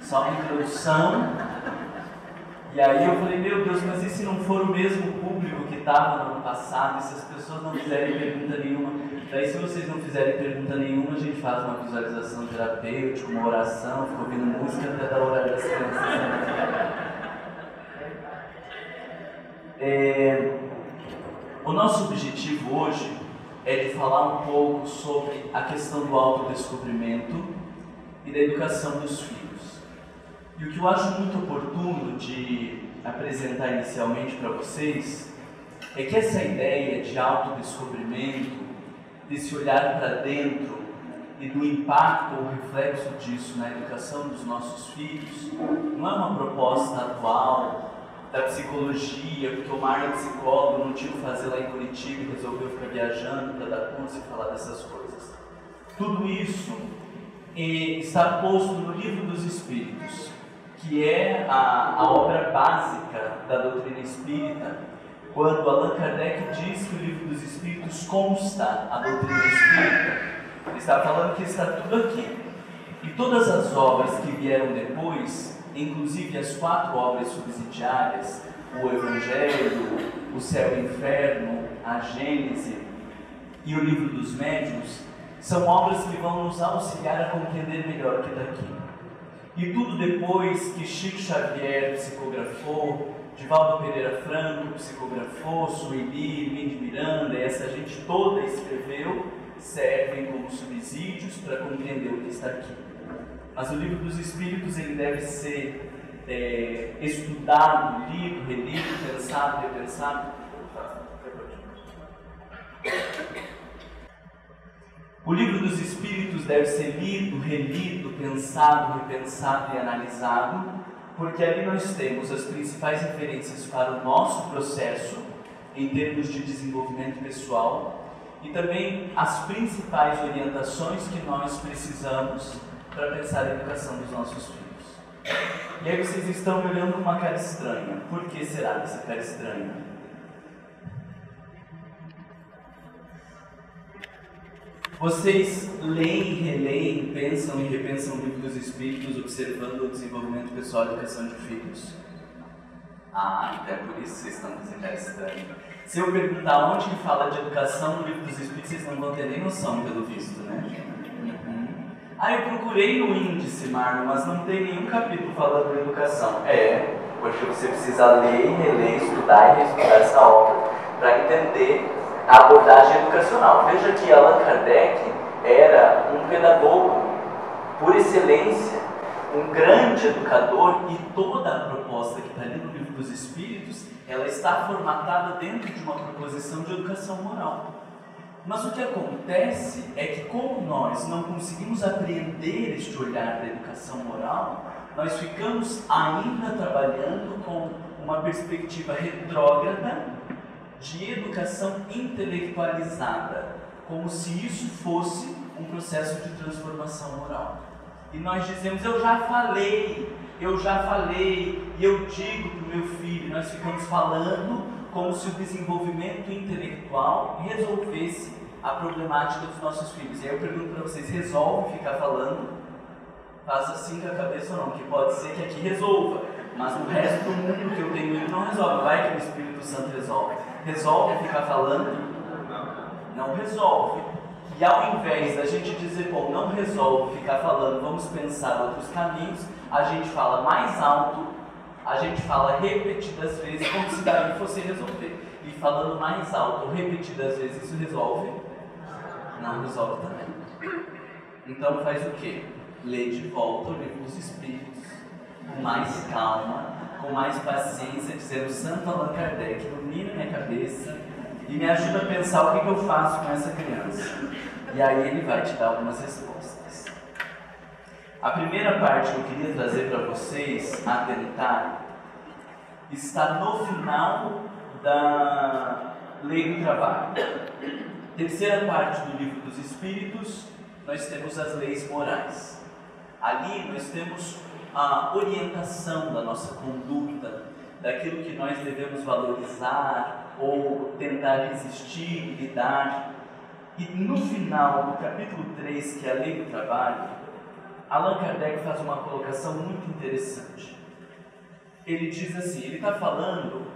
só uma introdução. E aí eu falei, meu Deus, mas e se não for o mesmo público que estava no ano passado, e se as pessoas não fizerem pergunta nenhuma? Daí se vocês não fizerem pergunta nenhuma, a gente faz uma visualização terapêutica, uma oração, fica ouvindo música até dar o horário das crianças. O nosso objetivo hoje é de falar um pouco sobre a questão do autodescobrimento e da educação dos filhos. E o que eu acho muito oportuno de apresentar inicialmente para vocês é que essa ideia de autodescobrimento, desse olhar para dentro e do impacto ou reflexo disso na educação dos nossos filhos, não é uma proposta atual da psicologia, porque o Mário é psicólogo, não tinha o que fazer lá em Curitiba e resolveu ficar viajando para dar conta e falar dessas coisas. Tudo isso está posto no Livro dos Espíritos, que é a obra básica da doutrina espírita, quando Allan Kardec diz que o Livro dos Espíritos consta a doutrina espírita. Ele está falando que está tudo aqui. E todas as obras que vieram depois, inclusive as 4 obras subsidiárias, o Evangelho, o Céu e o Inferno, a Gênese e o Livro dos Médiuns, são obras que vão nos auxiliar a compreender melhor o que está aqui. E tudo depois que Chico Xavier psicografou, Divaldo Pereira Franco psicografou, Sueli, Linde Miranda, e essa gente toda escreveu, servem como subsídios para compreender o que está aqui. Mas o Livro dos Espíritos ele deve ser estudado, lido, relido, pensado, repensado. O Livro dos Espíritos deve ser lido, relido, pensado, repensado e analisado, porque ali nós temos as principais referências para o nosso processo em termos de desenvolvimento pessoal e também as principais orientações que nós precisamos para pensar a educação dos nossos filhos. E aí vocês estão me olhando com uma cara estranha. Por que será essa cara estranha? Vocês leem, releem, pensam e repensam o Livro dos Espíritos observando o desenvolvimento pessoal e a educação de filhos? Ah, então é por isso que vocês estão com essa cara estranha. Se eu perguntar onde que fala de educação no Livro dos Espíritos, vocês não vão ter nem noção, pelo visto, né? Eu procurei no índice, Marlon, mas não tem nenhum capítulo falando de educação. Porque você precisa ler, reler, estudar e reestudar essa obra para entender a abordagem educacional. Veja que Allan Kardec era um pedagogo por excelência, um grande educador, e toda a proposta que está ali no Livro dos Espíritos, ela está formatada dentro de uma proposição de educação moral. Mas o que acontece é que, como nós não conseguimos apreender este olhar da educação moral, nós ficamos ainda trabalhando com uma perspectiva retrógrada de educação intelectualizada, como se isso fosse um processo de transformação moral. E nós dizemos, eu já falei, e eu digo para o meu filho, nós ficamos falando como se o desenvolvimento intelectual resolvesse a problemática dos nossos filhos. E aí eu pergunto para vocês, resolve ficar falando? Faz assim com a cabeça ou não, que pode ser que aqui resolva, mas no resto do mundo que eu tenho ele não resolve. Vai que o Espírito Santo resolve. Resolve ficar falando? Não resolve. E ao invés da gente dizer, bom, não resolve ficar falando, vamos pensar outros caminhos, a gente fala mais alto, a gente fala repetidas vezes, como se daí fosse resolver. E falando mais alto, repetidas vezes, isso resolve? Não resolve também. Então faz o quê? Lê de volta o Livro dos Espíritos, com mais calma, com mais paciência, dizendo, Santo Allan Kardec, ilumina minha cabeça e me ajuda a pensar o que eu faço com essa criança. E aí ele vai te dar algumas respostas. A primeira parte que eu queria trazer para vocês, atentar, está no final da Lei do Trabalho. Terceira parte do Livro dos Espíritos, nós temos as leis morais. Ali nós temos a orientação da nossa conduta, daquilo que nós devemos valorizar ou tentar resistir, lidar. E no final do capítulo 3, que é a Lei do Trabalho, Allan Kardec faz uma colocação muito interessante. Ele diz assim, ele está falando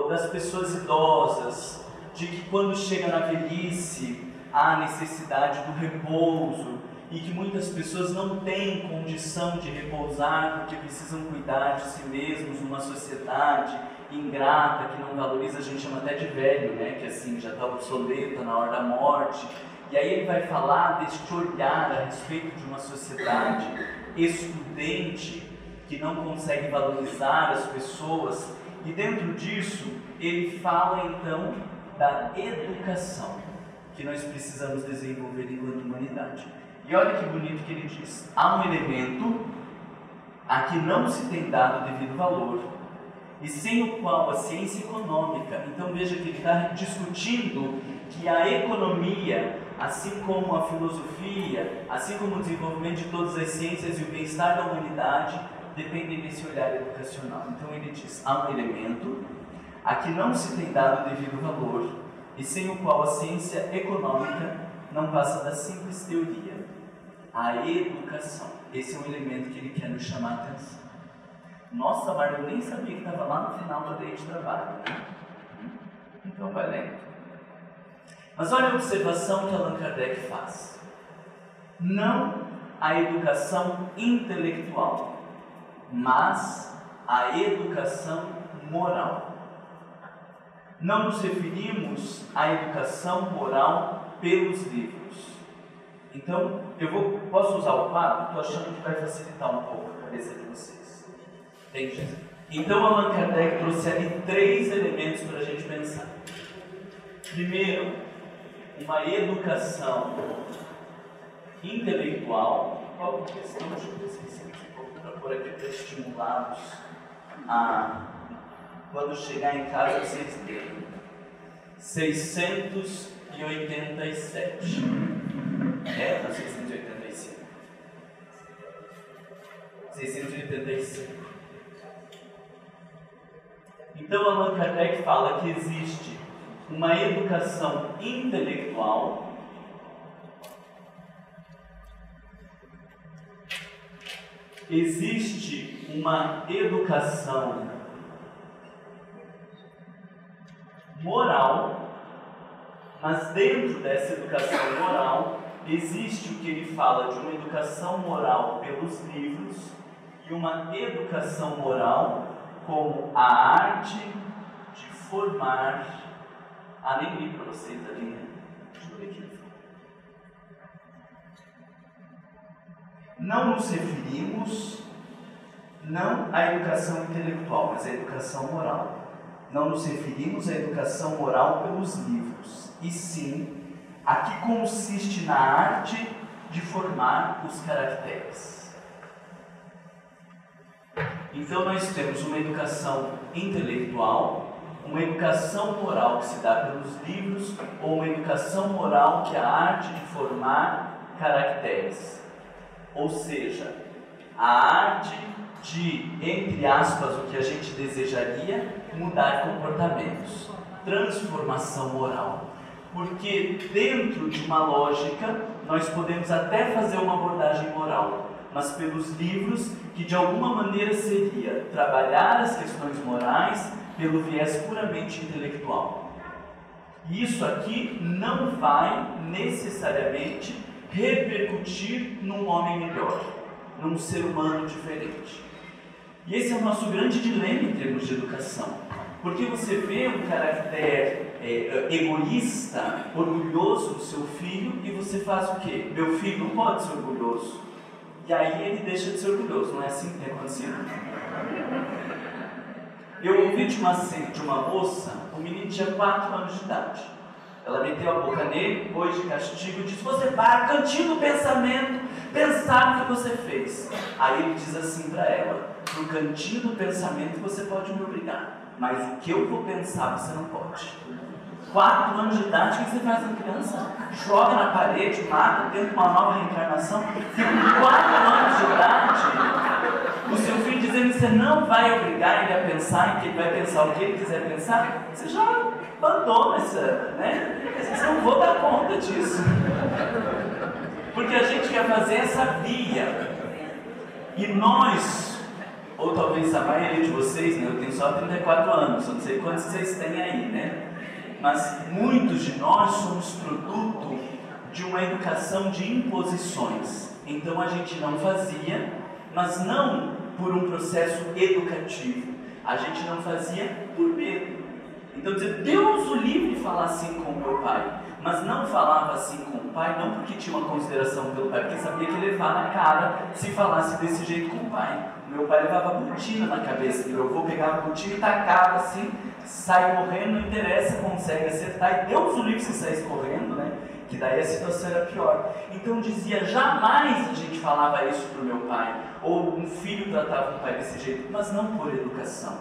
das pessoas idosas, de que quando chega na velhice há necessidade do repouso e que muitas pessoas não têm condição de repousar porque precisam cuidar de si mesmos numa sociedade ingrata que não valoriza, a gente chama até de velho, né? Que assim já está obsoleta na hora da morte. E aí ele vai falar deste olhar a respeito de uma sociedade excludente que não consegue valorizar as pessoas. E dentro disso, ele fala então da educação que nós precisamos desenvolver enquanto humanidade. E olha que bonito que ele diz: há um elemento a que não se tem dado devido valor, e sem o qual a ciência econômica, então veja que ele está discutindo que a economia, assim como a filosofia, assim como o desenvolvimento de todas as ciências e o bem-estar da humanidade, dependem desse olhar educacional. Então ele diz, há um elemento a que não se tem dado devido valor, e sem o qual a ciência econômica não passa da simples teoria, a educação. Esse é um elemento que ele quer nos chamar a atenção. Nossa, mas eu nem sabia que estava lá no final da lei de trabalho, né? Então vai lendo. Mas olha a observação que Allan Kardec faz. Não a educação intelectual, mas a educação moral. Não nos referimos à educação moral pelos livros. Então, posso usar o quadro? Estou achando que vai facilitar um pouco a cabeça de vocês. Entende? Então, Allan Kardec trouxe ali 3 elementos para a gente pensar. Primeiro, uma educação intelectual. Qual é a questão? Deixa eu ver se para pôr aqui para estimulá-los a, quando chegar em casa, vocês lerem. 687. É, não, 685. 685. Então, Allan Kardec fala que existe uma educação intelectual, existe uma educação moral, mas dentro dessa educação moral existe o que ele fala de uma educação moral pelos livros e uma educação moral como a arte de formar. Nem li para vocês ali, né? Deixa eu ver aqui. Não nos referimos não à educação intelectual, mas à educação moral. Não nos referimos à educação moral pelos livros, e sim a que consiste na arte de formar os caracteres. Então nós temos uma educação intelectual, uma educação moral que se dá pelos livros, ou uma educação moral que é a arte de formar caracteres. Ou seja, a arte de, entre aspas, o que a gente desejaria, mudar comportamentos, transformação moral. Porque dentro de uma lógica, nós podemos até fazer uma abordagem moral, mas pelos livros, que de alguma maneira seria trabalhar as questões morais pelo viés puramente intelectual. E isso aqui não vai necessariamente repercutir num homem melhor, num ser humano diferente. E esse é o nosso grande dilema em termos de educação, porque você vê um caráter egoísta, orgulhoso do seu filho, e você faz o quê? Meu filho não pode ser orgulhoso. E aí ele deixa de ser orgulhoso, não é assim que tem acontecido? Eu ouvi de uma moça, o menino tinha 4 anos de idade. Ela meteu a boca nele, pôs de castigo e disse: você vai, cantinho do pensamento, pensar no que você fez. Aí ele diz assim para ela: no cantinho do pensamento você pode me obrigar, mas o que eu vou pensar você não pode. 4 anos de idade, o que você faz na criança? Joga na parede, mata, tenta uma nova reencarnação. Com 4 anos de idade, o seu filho dizendo que você não vai obrigar ele a pensar e que ele vai pensar o que ele quiser pensar, você já abandona essa, né? Vocês não vão dar conta disso. Porque a gente quer fazer essa via E nós, ou talvez a maioria de vocês, né, eu tenho só 34 anos, eu não sei quantos vocês têm aí, né? Mas muitos de nós somos produto de uma educação de imposições. Então a gente não fazia, mas não por um processo educativo. A gente não fazia por medo. Então dizer, Deus o livre de falar assim com o meu pai. Mas não falava assim com o pai, não porque tinha uma consideração pelo pai, porque sabia que ia levar na cara se falasse desse jeito com o pai. Meu pai levava a botina na cabeça, meu avô pegava a botina e tacava assim, sai correndo, não interessa, consegue acertar, e Deus o livre se saísse correndo, né? Que daí a situação era pior. Então dizia, jamais a gente falava isso para o meu pai, ou um filho tratava o pai desse jeito, mas não por educação,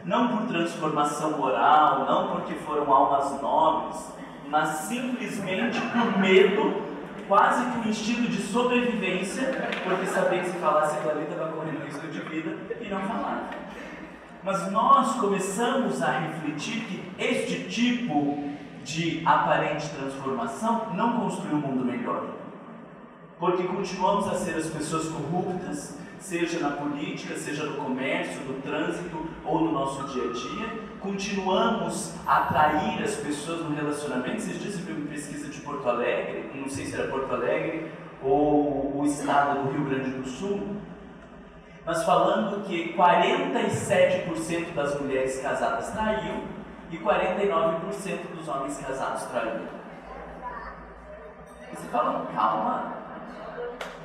não por transformação moral, não porque foram almas nobres, mas simplesmente por medo, quase que um instinto de sobrevivência, porque sabia que se falasse aquilo ali estava correndo risco de vida e não falava. Mas nós começamos a refletir que este tipo de aparente transformação não construiu um mundo melhor, porque continuamos a ser as pessoas corruptas, seja na política, seja no comércio, no trânsito ou no nosso dia a dia. Continuamos a atrair as pessoas no relacionamento. Esses dias eu vi uma pesquisa de Porto Alegre, não sei se era Porto Alegre ou o estado do Rio Grande do Sul, mas falando que 47% das mulheres casadas traíam e 49% dos homens casados traíam. E você fala, calma.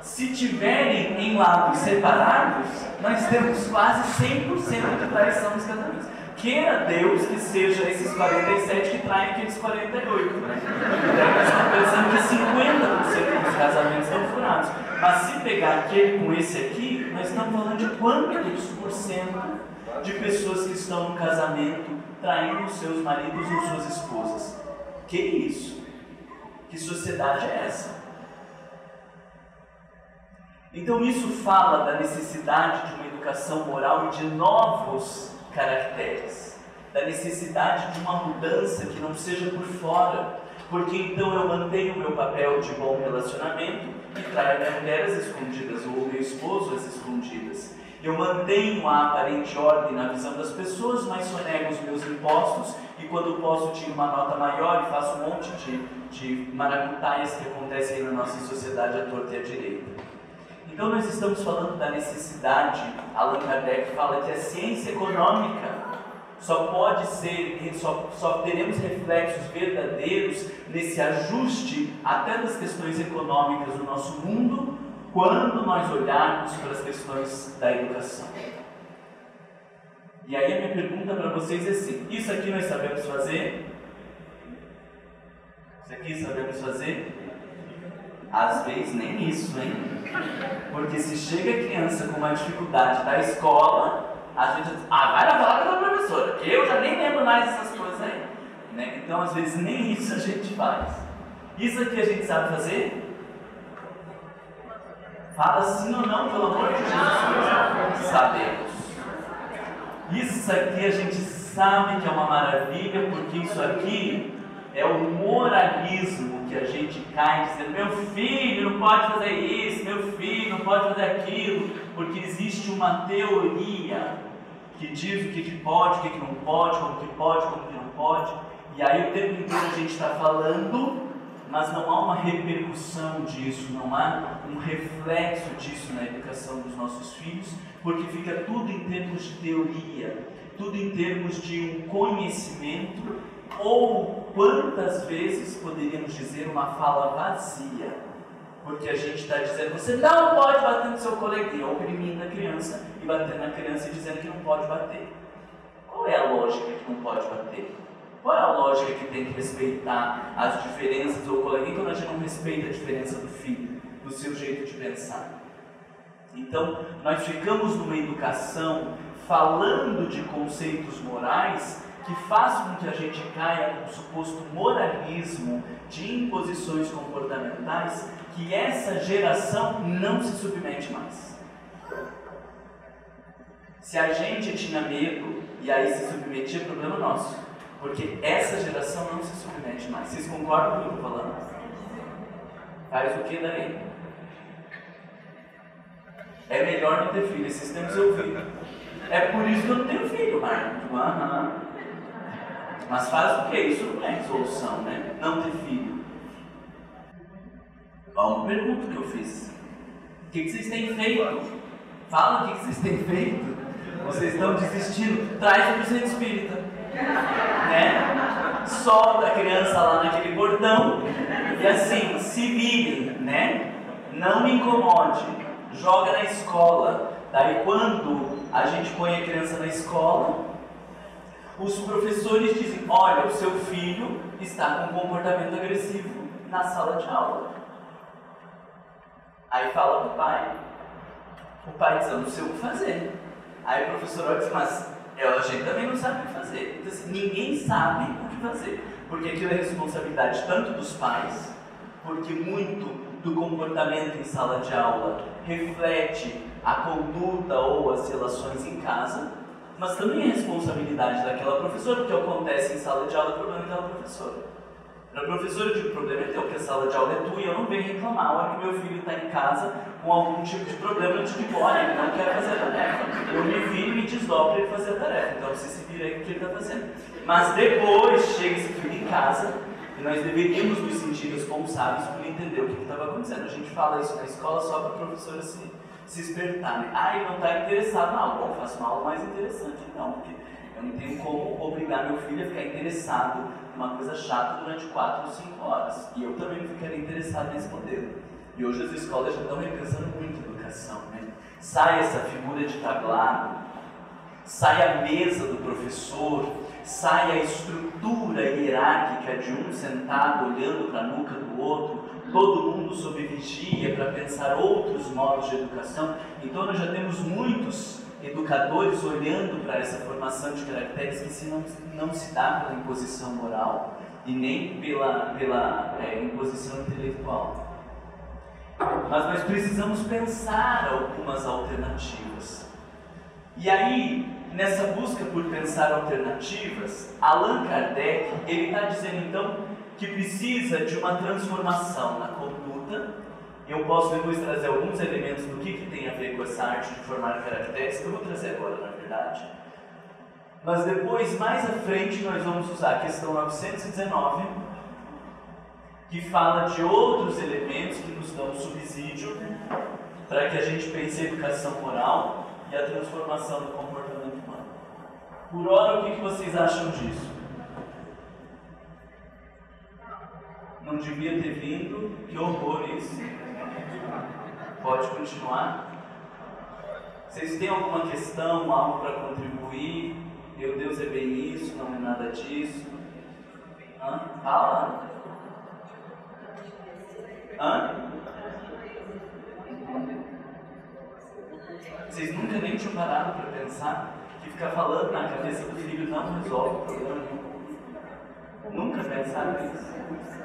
Se tiverem em lados separados, nós temos quase 100% de traição nos casamentos. Queira Deus que seja esses 47 que traem aqueles 48, né? Então nós estamos pensando que 50% dos casamentos estão furados. Mas se pegar aquele com esse aqui, nós estamos falando de quantos por cento de pessoas que estão no casamento traindo os seus maridos ou suas esposas. Que isso? Que sociedade é essa? Então isso fala da necessidade de uma educação moral e de novos caracteres, da necessidade de uma mudança que não seja por fora, porque então eu mantenho o meu papel de bom relacionamento e traio a minha mulher às escondidas, ou o meu esposo às escondidas. Eu mantenho a aparente ordem na visão das pessoas, mas sonego os meus impostos, e quando posso tiro uma nota maior e faço um monte de maracutaias que acontecem aí na nossa sociedade à torta e à direita. Então nós estamos falando da necessidade, Allan Kardec fala que a ciência econômica só teremos reflexos verdadeiros nesse ajuste até das questões econômicas do nosso mundo, quando nós olharmos para as questões da educação. E aí a minha pergunta para vocês é assim, isso aqui nós sabemos fazer? Isso aqui sabemos fazer? Às vezes nem isso, hein? Porque se chega a criança com uma dificuldade da escola, a gente diz, vai lá falar com a professora, que eu já nem lembro mais dessas coisas aí. Né? Então, às vezes, nem isso a gente faz. Isso aqui a gente sabe fazer? Fala sim ou não, pelo amor de Jesus. Sabemos. Isso aqui a gente sabe que é uma maravilha, porque isso aqui é o moralismo que a gente cai dizendo, meu filho não pode fazer isso, meu filho não pode fazer aquilo, porque existe uma teoria que diz o que pode, o que não pode, como que pode, como que não pode, e aí o tempo inteiro a gente está falando, mas não há uma repercussão disso, não há um reflexo disso na educação dos nossos filhos, porque fica tudo em termos de teoria, tudo em termos de um conhecimento, ou quantas vezes poderíamos dizer uma fala vazia, porque a gente está dizendo, você não pode bater no seu coleguinha, oprimindo a criança e batendo na criança e dizendo que não pode bater. Qual é a lógica que não pode bater? Qual é a lógica que tem que respeitar as diferenças do coleguinha quando a gente não respeita a diferença do filho, do seu jeito de pensar? Então, nós ficamos numa educação falando de conceitos morais que faz com que a gente caia no suposto moralismo de imposições comportamentais que essa geração não se submete mais. Se a gente tinha medo e aí se submetia, é problema nosso, porque essa geração não se submete mais. Vocês concordam com o que eu estou falando? Faz o que daí? É melhor não ter filho. Esses tempos eu vi. É por isso que eu não tenho filho, Marco. Mas faz o quê? Isso não é resolução, né? Não ter filho. Ó, uma pergunta que eu fiz. O que vocês têm feito? Fala o que vocês têm feito. Vocês estão desistindo. Traz o centro espírita. Né? Solta a criança lá naquele portão. E assim, se virem, né? Não me incomode. Joga na escola. Daí quando a gente põe a criança na escola, os professores dizem, olha, o seu filho está com um comportamento agressivo na sala de aula. Aí fala pro pai. O pai diz, eu não sei o que fazer. Aí o professor diz, mas a gente também não sabe o que fazer. Então assim, ninguém sabe o que fazer. Porque aquilo é responsabilidade tanto dos pais, porque muito do comportamento em sala de aula reflete a conduta ou as relações em casa, mas também é responsabilidade daquela professora, porque acontece em sala de aula o problema daquela professora. Para a professora, eu digo, o problema é teu, porque a sala de aula é tua e eu não venho reclamar. A hora que meu filho está em casa com algum tipo de problema, eu digo, olha, ele não quer fazer a tarefa. Eu me viro e me desdobro para ele fazer a tarefa. Então você se vira aí com o que ele está fazendo. Mas depois chega esse filho em casa e nós deveríamos nos sentir responsáveis por entender o que estava acontecendo. A gente fala isso na escola só para a professora se espertar, né? Ah, ele não está interessado na aula. Bom, faço uma aula mais interessante então, porque eu não tenho como obrigar meu filho a ficar interessado numa coisa chata durante 4 ou 5 horas. E eu também não ficaria interessado nesse modelo. E hoje as escolas já estão repensando muito a educação, né? Sai essa figura de tablado, sai a mesa do professor, sai a estrutura hierárquica de um sentado olhando para a nuca do outro, todo mundo sob vigia para pensar outros modos de educação. Então nós já temos muitos educadores olhando para essa formação de caracteres que não se dá pela imposição moral e nem pela imposição intelectual. Mas nós precisamos pensar algumas alternativas. E aí, nessa busca por pensar alternativas, Allan Kardec, ele está dizendo então que precisa de uma transformação na conduta. Eu posso depois trazer alguns elementos do que tem a ver com essa arte de formar caracteres, que eu vou trazer agora, na verdade. Mas depois, mais à frente, nós vamos usar a questão 919, que fala de outros elementos que nos dão subsídio para que a gente pense a educação moral e a transformação do comportamento humano. Por hora, o que vocês acham disso? Não devia ter vindo, que horror isso. Pode continuar? Vocês têm alguma questão, algo para contribuir? Meu Deus, é bem isso, não é nada disso? Fala! Vocês nunca nem tinham parado para pensar que ficar falando na cabeça do filho não resolve o problema nenhum? Nunca pensaram nisso?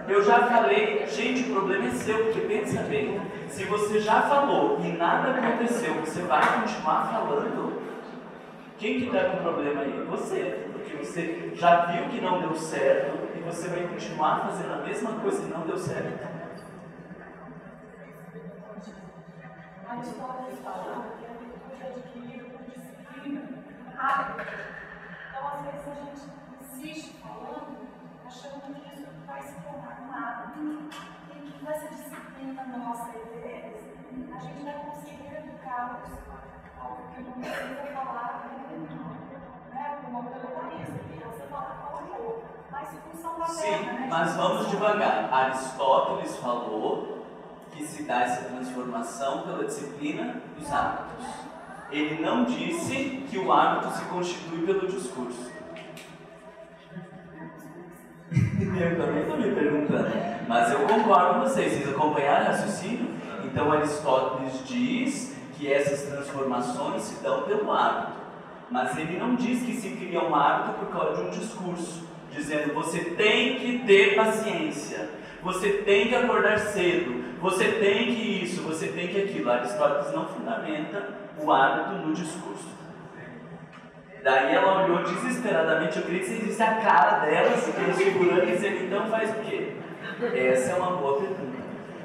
Eu já falei, gente, o problema é seu, porque pensa bem, se você já falou e nada aconteceu, você vai continuar falando? Quem que está com o problema aí? Você, porque você já viu que não deu certo e você vai continuar fazendo a mesma coisa e não deu certo. A história fala que a virtude é adquirida por disciplina, hábito. Então, às vezes, a gente insiste falando, achando que isso vai se tornar um hábito, e que nessa disciplina nossa ideia, a gente vai conseguir educá-los ao que não precisa falar, né, como autoritarismo, que você fala pouco, mas função da terra, né? Mas vamos devagar. Aristóteles falou que se dá essa transformação pela disciplina dos hábitos. Ele não disse que o hábito se constitui pelo discurso. Eu também estou me perguntando, mas eu concordo com vocês acompanharam o raciocínio? Então Aristóteles diz que essas transformações se dão pelo hábito, mas ele não diz que se cria um hábito por causa de um discurso, dizendo você tem que ter paciência, você tem que acordar cedo, você tem que isso, você tem que aquilo. Aristóteles não fundamenta o hábito no discurso. Daí ela olhou desesperadamente, eu queria que vocês vissem a cara dela, se segurando e dizendo, então faz o quê? Essa é uma boa pergunta.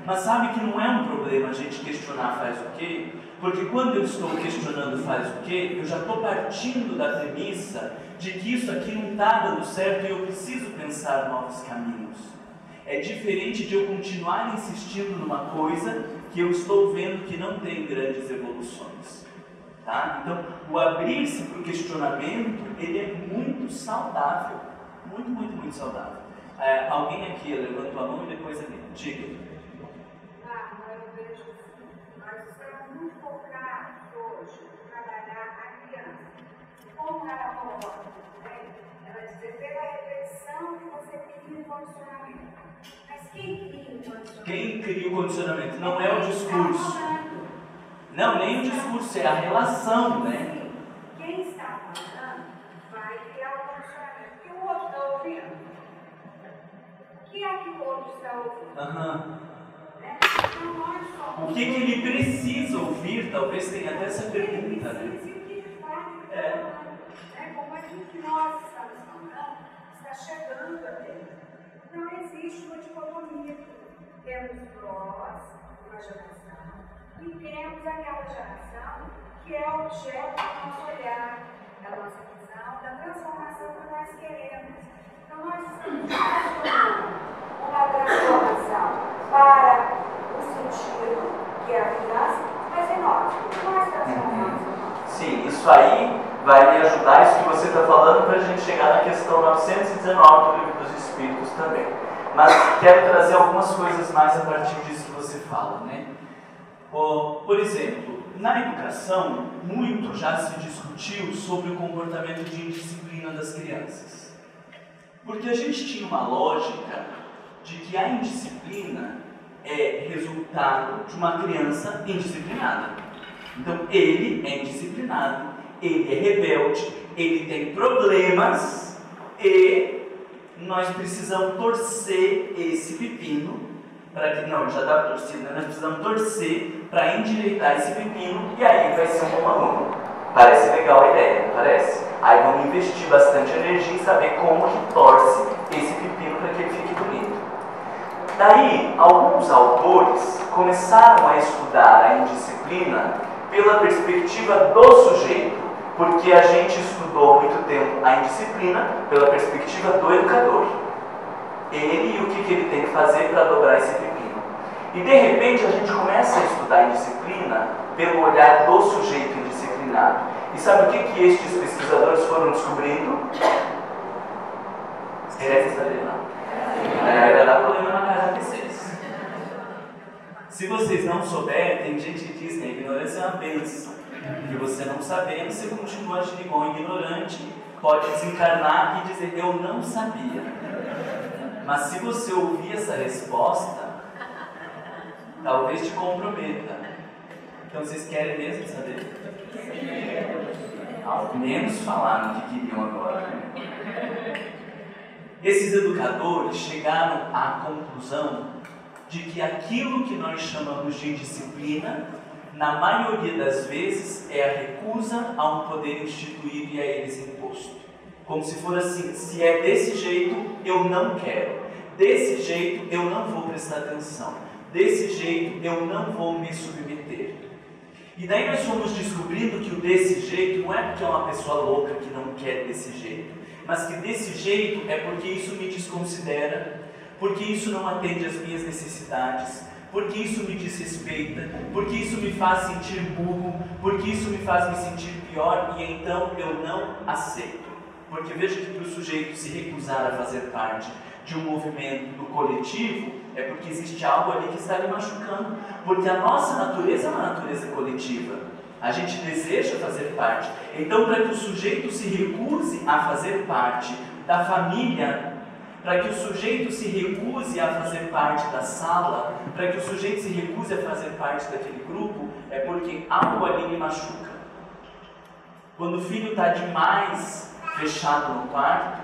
Mas sabe que não é um problema a gente questionar faz o quê? Porque quando eu estou questionando faz o quê, eu já estou partindo da premissa de que isso aqui não está dando certo e eu preciso pensar novos caminhos. É diferente de eu continuar insistindo numa coisa que eu estou vendo que não tem grandes evoluções. Tá? Então, o abrir-se para o questionamento, ele é muito saudável. Muito, muito, muito saudável. Alguém aqui levantou a mão e depois ali. Diga. Eu vejo assim, nós estamos muito focados hoje em trabalhar a criança. Como ela coloca, né? Ela diz, pela repetição que você cria um condicionamento. Mas quem cria o condicionamento? Quem cria o condicionamento? Não é o discurso. Não, nem o discurso, é a relação, né? Sim. Quem está falando vai criar o condicionamento. O que o outro está ouvindo? O que é que o outro está ouvindo? Então, nós somos... O que ele precisa ouvir? Talvez tenha até essa pergunta, né? Como é que nós estamos falando está chegando a ele. Não existe uma dicotomia. Temos nós, uma geração, e temos aquela geração que é objeto do nosso olhar, da nossa visão, da transformação que nós queremos. Então, nós estamos uma transformação para o sentido que é a criança, mas em nós transformamos. Sim, isso aí vai me ajudar, isso que você está falando, para a gente chegar na questão 919 do Livro dos Espíritos também. Mas quero trazer algumas coisas mais a partir disso que você fala, né? Por exemplo, na educação, muito já se discutiu sobre o comportamento de indisciplina das crianças. Porque a gente tinha uma lógica de que a indisciplina é resultado de uma criança indisciplinada. Então, ele é indisciplinado, ele é rebelde, ele tem problemas e nós precisamos torcer esse pepino para que... Não, já estava torcido, né? Nós precisamos torcer para endireitar esse pepino e aí vai ser um bom aluno. Parece legal a ideia, não parece? Aí vamos investir bastante energia em saber como que torce esse pepino para que ele fique bonito. Daí, alguns autores começaram a estudar a indisciplina pela perspectiva do sujeito, porque a gente estudou muito tempo a indisciplina pela perspectiva do educador. Ele e o que ele tem que fazer para dobrar esse pepino. E de repente a gente começa a estudar a indisciplina pelo olhar do sujeito indisciplinado. E sabe o que estes pesquisadores foram descobrindo? Quer saber, não? Vai dar problema na casa de vocês. Se vocês não souberem, tem gente que diz que a ignorância é uma bênção. Que você não sabendo, você continua agindo igual um ignorante, pode desencarnar e dizer, eu não sabia. Mas se você ouvir essa resposta, talvez te comprometa. Então vocês querem mesmo saber? Ao menos falaram o que queriam agora, né? Esses educadores chegaram à conclusão de que aquilo que nós chamamos de indisciplina, na maioria das vezes, é a recusa a um poder instituído e a eles imposto. Como se for assim, se é desse jeito, eu não quero. Desse jeito, eu não vou prestar atenção. Desse jeito, eu não vou me submeter. E daí nós fomos descobrindo que o desse jeito não é porque é uma pessoa louca que não quer desse jeito, mas que desse jeito é porque isso me desconsidera, porque isso não atende às minhas necessidades, porque isso me desrespeita, porque isso me faz sentir burro, porque isso me faz me sentir pior e então eu não aceito. Porque veja que para o sujeito se recusar a fazer parte de um movimento do coletivo, é porque existe algo ali que está lhe machucando, porque a nossa natureza é uma natureza coletiva. A gente deseja fazer parte. Então, para que o sujeito se recuse a fazer parte da família, para que o sujeito se recuse a fazer parte da sala, para que o sujeito se recuse a fazer parte daquele grupo, é porque algo ali lhe machuca. Quando o filho está demais fechado no quarto,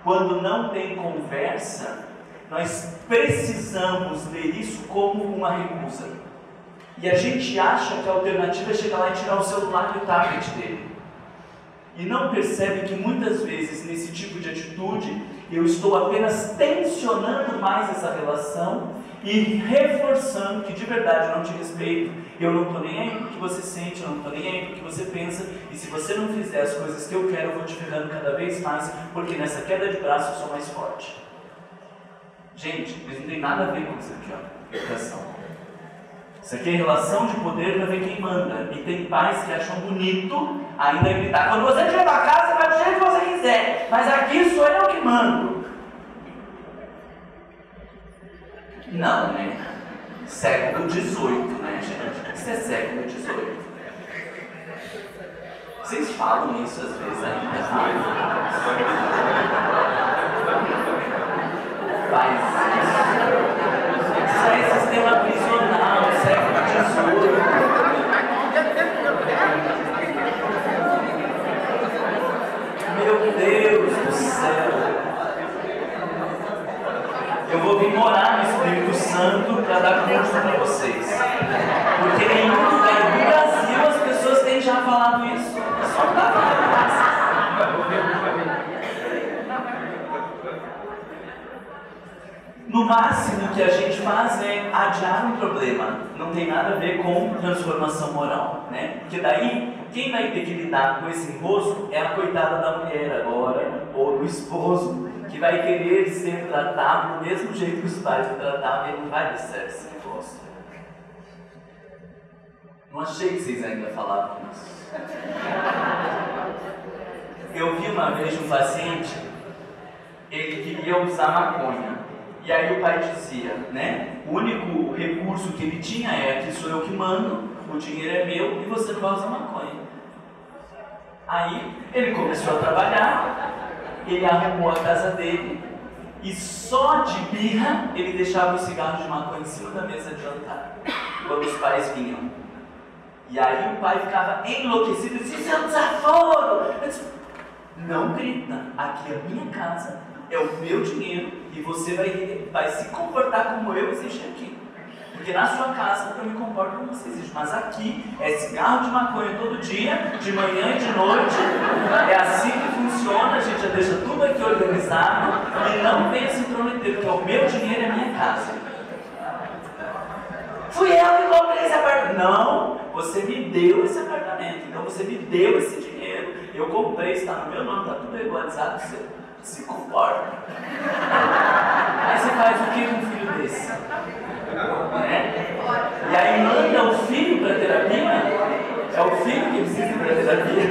quando não tem conversa, nós precisamos ler isso como uma recusa. E a gente acha que a alternativa é chegar lá e tirar o celular e o tablet dele. E não percebe que muitas vezes, nesse tipo de atitude, Eu estou apenas tensionando mais essa relação e reforçando que de verdade eu não te respeito. Eu não estou nem aí pro que você sente, eu não estou nem aí pro que você pensa. E se você não fizer as coisas que eu quero, eu vou te ferrando cada vez mais, porque nessa queda de braço eu sou mais forte. Gente, isso não tem nada a ver com isso aqui, ó, educação. Isso aqui é relação de poder para ver quem manda. E tem pais que acham bonito ainda gritar: quando você tiver para casa, vai do jeito que você quiser, mas aqui sou eu que mando. Não, né? Século XVIII, né, gente? Isso é século XVIII. Vocês falam isso às vezes ainda? Faz isso. Isso aí é sistema prisional, século XVIII. Meu Deus do céu. Eu vou vir morar no Espírito Santo para dar curso para vocês. Porque em nenhum lugar do Brasil as pessoas têm já falado isso. Só está falando. No máximo que a gente faz é adiar um problema. Não tem nada a ver com transformação moral, né? Porque daí, quem vai ter que lidar com esse enrosco é a coitada da mulher agora, ou do esposo, que vai querer ser tratado do mesmo jeito que os pais o tratavam, e não vai dar certo esse negócio. Não achei que vocês ainda falavam isso. Eu vi uma vez um paciente, ele queria usar maconha. E aí o pai dizia, né? O único recurso que ele tinha é: aqui sou eu que mando, o dinheiro é meu e você não vai usar maconha. Aí ele começou a trabalhar, ele arrumou a casa dele e só de birra ele deixava o cigarro de maconha em cima da mesa de jantar, quando os pais vinham. E aí o pai ficava enlouquecido e disse: isso é um desaforo! Eu disse: não grita, aqui é a minha casa, é o meu dinheiro e você vai se comportar como eu exijo aqui. Porque na sua casa eu me comporto como você exige, mas aqui é cigarro de maconha todo dia, de manhã e de noite. É assim que funciona, a gente já deixa tudo aqui organizado e não venha se intrometer, porque o meu dinheiro é a minha casa. Fui eu que comprei esse apartamento. Não, você me deu esse apartamento, então você me deu esse dinheiro. Eu comprei, está no meu nome, está tudo regularizado, você se comporta. Aí você faz o que com um filho desse? Né? E aí manda o filho para terapia? É o filho que precisa ir para terapia?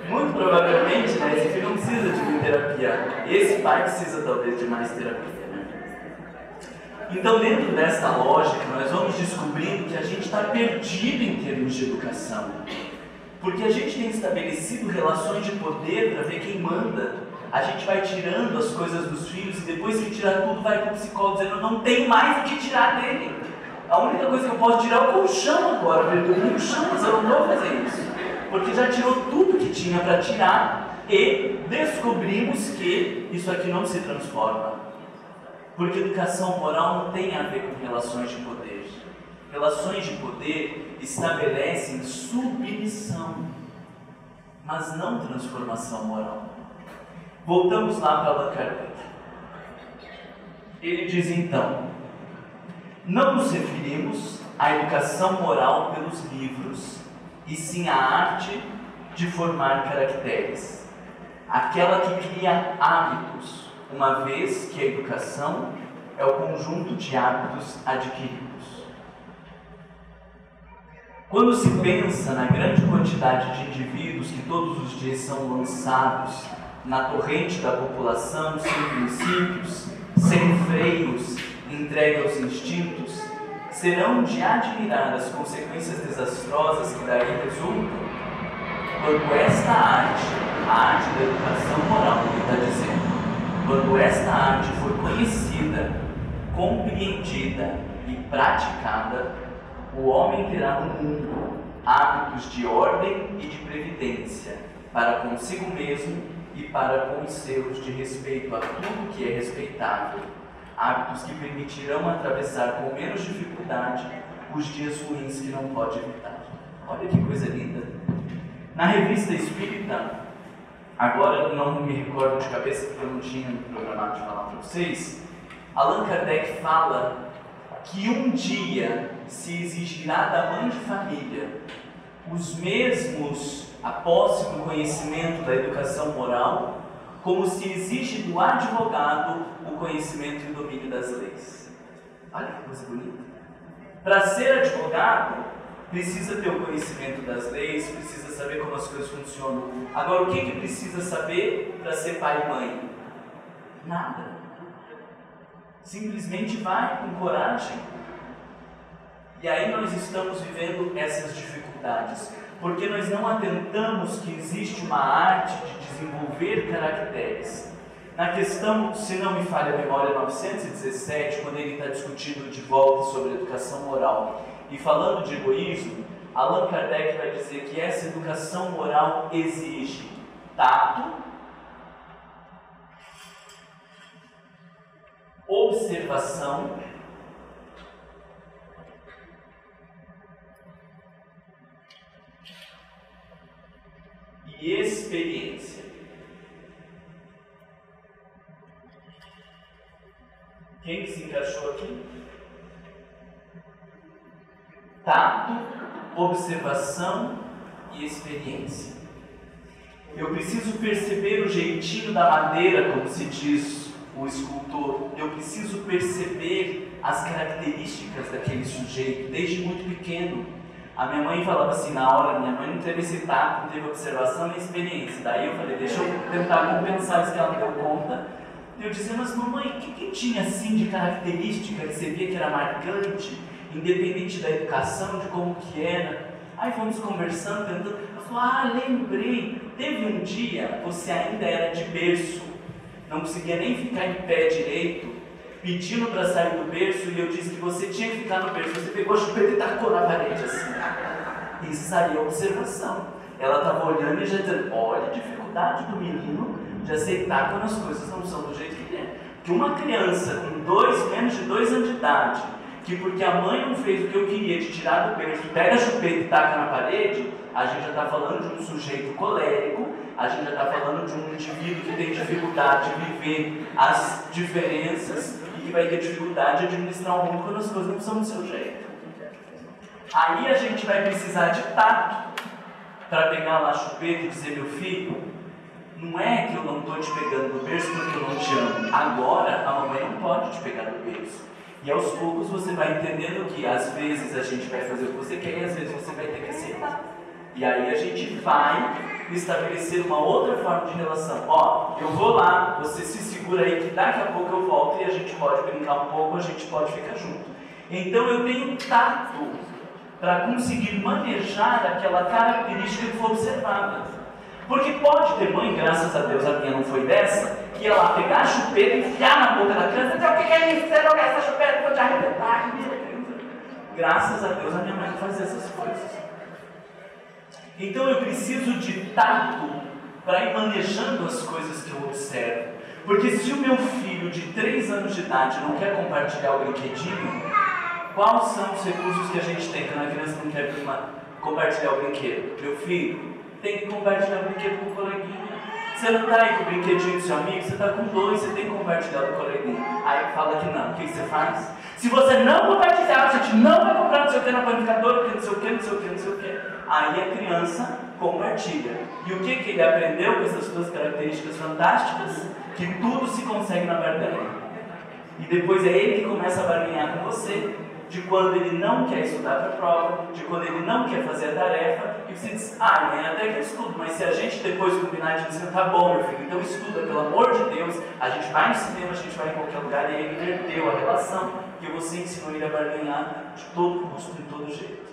Muito provavelmente, né, esse filho não precisa de terapia. Esse pai precisa talvez de mais terapia. Então, dentro dessa lógica, nós vamos descobrindo que a gente está perdido em termos de educação. Porque a gente tem estabelecido relações de poder para ver quem manda. A gente vai tirando as coisas dos filhos e depois que tira tudo vai para o psicólogo dizendo: não tem mais o que tirar dele. A única coisa que eu posso tirar é o colchão agora, para ele dormir no chão, mas eu não vou fazer isso. Porque já tirou tudo que tinha para tirar e descobrimos que isso aqui não se transforma. Porque educação moral não tem a ver com relações de poder. Relações de poder estabelecem submissão, mas não transformação moral. Voltamos lá para Allan Kardec. Ele diz então: não nos referimos à educação moral pelos livros, e sim à arte de formar caracteres, aquela que cria hábitos, uma vez que a educação é o conjunto de hábitos adquiridos. Quando se pensa na grande quantidade de indivíduos que todos os dias são lançados na torrente da população, sem princípios, sem freios, entregue aos instintos, serão de admirar as consequências desastrosas que daí resultam, quando esta arte, a arte da educação moral, que está dizendo, quando esta arte for conhecida, compreendida e praticada, o homem terá no mundo hábitos de ordem e de previdência para consigo mesmo e para com os seus, de respeito a tudo que é respeitável, hábitos que permitirão atravessar com menos dificuldade os dias ruins que não pode evitar. Olha que coisa linda! Na Revista Espírita, agora não me recordo de cabeça porque eu não tinha programado de falar para vocês, Allan Kardec fala que um dia se exigirá da mãe de família os mesmos, a posse do conhecimento da educação moral, como se exige do advogado o conhecimento e o domínio das leis. Olha que coisa bonita. Para ser advogado, precisa ter o conhecimento das leis, precisa saber como as coisas funcionam. Agora, o que precisa saber para ser pai e mãe? Nada. Simplesmente vai com coragem. E aí nós estamos vivendo essas dificuldades, porque nós não atentamos que existe uma arte de desenvolver caracteres. Na questão, se não me falha a memória, 917, quando ele está discutindo de volta sobre educação moral e falando de egoísmo, Allan Kardec vai dizer que essa educação moral exige tato, observação e experiência. Quem que se encaixou aqui? Tato, observação e experiência. Eu preciso perceber o jeitinho da madeira, como se diz o escultor. Eu preciso perceber as características daquele sujeito, desde muito pequeno. A minha mãe falava assim, na hora, minha mãe não teve esse tato, não teve observação nem experiência. Daí eu falei, deixa eu tentar compensar isso que ela não deu conta. Eu dizia, mas mamãe, o que tinha assim de característica que você via que era marcante, independente da educação, de como que era? Aí fomos conversando, tentando. Eu falei, lembrei, teve um dia, você ainda era de berço, não conseguia nem ficar em pé direito, pedindo para sair do berço, e eu disse que você tinha que ficar no berço. Você pegou a chupeta e tacou na parede assim. Isso aí é observação. Ela estava olhando e já dizendo, olha a dificuldade do menino de aceitar quando as coisas não são do jeito que ele é. Que uma criança com menos de 2 anos de idade, que porque a mãe não fez o que eu queria de tirar do berço, pega a chupeta e taca na parede, a gente já está falando de um sujeito colérico, a gente já está falando de um indivíduo que tem dificuldade de viver as diferenças e que vai ter dificuldade de administrar o mundo quando as coisas não são do seu jeito. Aí a gente vai precisar de tato para pegar lá a chupeta e dizer, meu filho, não é que eu não estou te pegando no berço porque eu não te amo. Agora a mamãe não pode te pegar no berço. E aos poucos você vai entendendo que às vezes a gente vai fazer o que você quer e às vezes você vai ter que aceitar. E aí a gente vai estabelecer uma outra forma de relação. Ó, eu vou lá, você se segura aí que daqui a pouco eu volto e a gente pode brincar um pouco, a gente pode ficar junto. Então eu tenho tato para conseguir manejar aquela característica que foi observada. Porque pode ter mãe, graças a Deus a minha não foi dessa, que ia lá pegar a chupeta, enfiar na boca da criança e dizer, o que é isso? Você não quer essa chupeta? Eu vou te arrebentar. Graças a Deus a minha mãe não fazia essas coisas. Então eu preciso de tato para ir manejando as coisas que eu observo. Porque se o meu filho de 3 anos de idade não quer compartilhar o brinquedinho, quais são os recursos que a gente tem quando a criança não quer compartilhar o brinquedo? Meu filho, tem que compartilhar o brinquedo com o coleguinha. Você não está aí com o brinquedinho do seu amigo, você está com 2, você tem que compartilhar com o coleguinha. Aí fala que não, o que você faz? Se você não compartilhar, a gente não vai comprar não sei o que na panificadora, porque não sei o que, não sei o que, não sei o que. Aí a criança compartilha. E o que ele aprendeu com essas 2 características fantásticas? Que tudo se consegue na barganha. E depois é ele que começa a barganhar com você, de quando ele não quer estudar para a prova, de quando ele não quer fazer a tarefa, e você diz, mãe, até que eu estudo, mas se a gente depois combinar de dizer, tá bom, meu filho, então estuda, pelo amor de Deus, a gente vai no cinema, a gente vai em qualquer lugar, e aí ele perdeu a relação, que você ensinou ele a barganhar de todo custo, de todo jeito.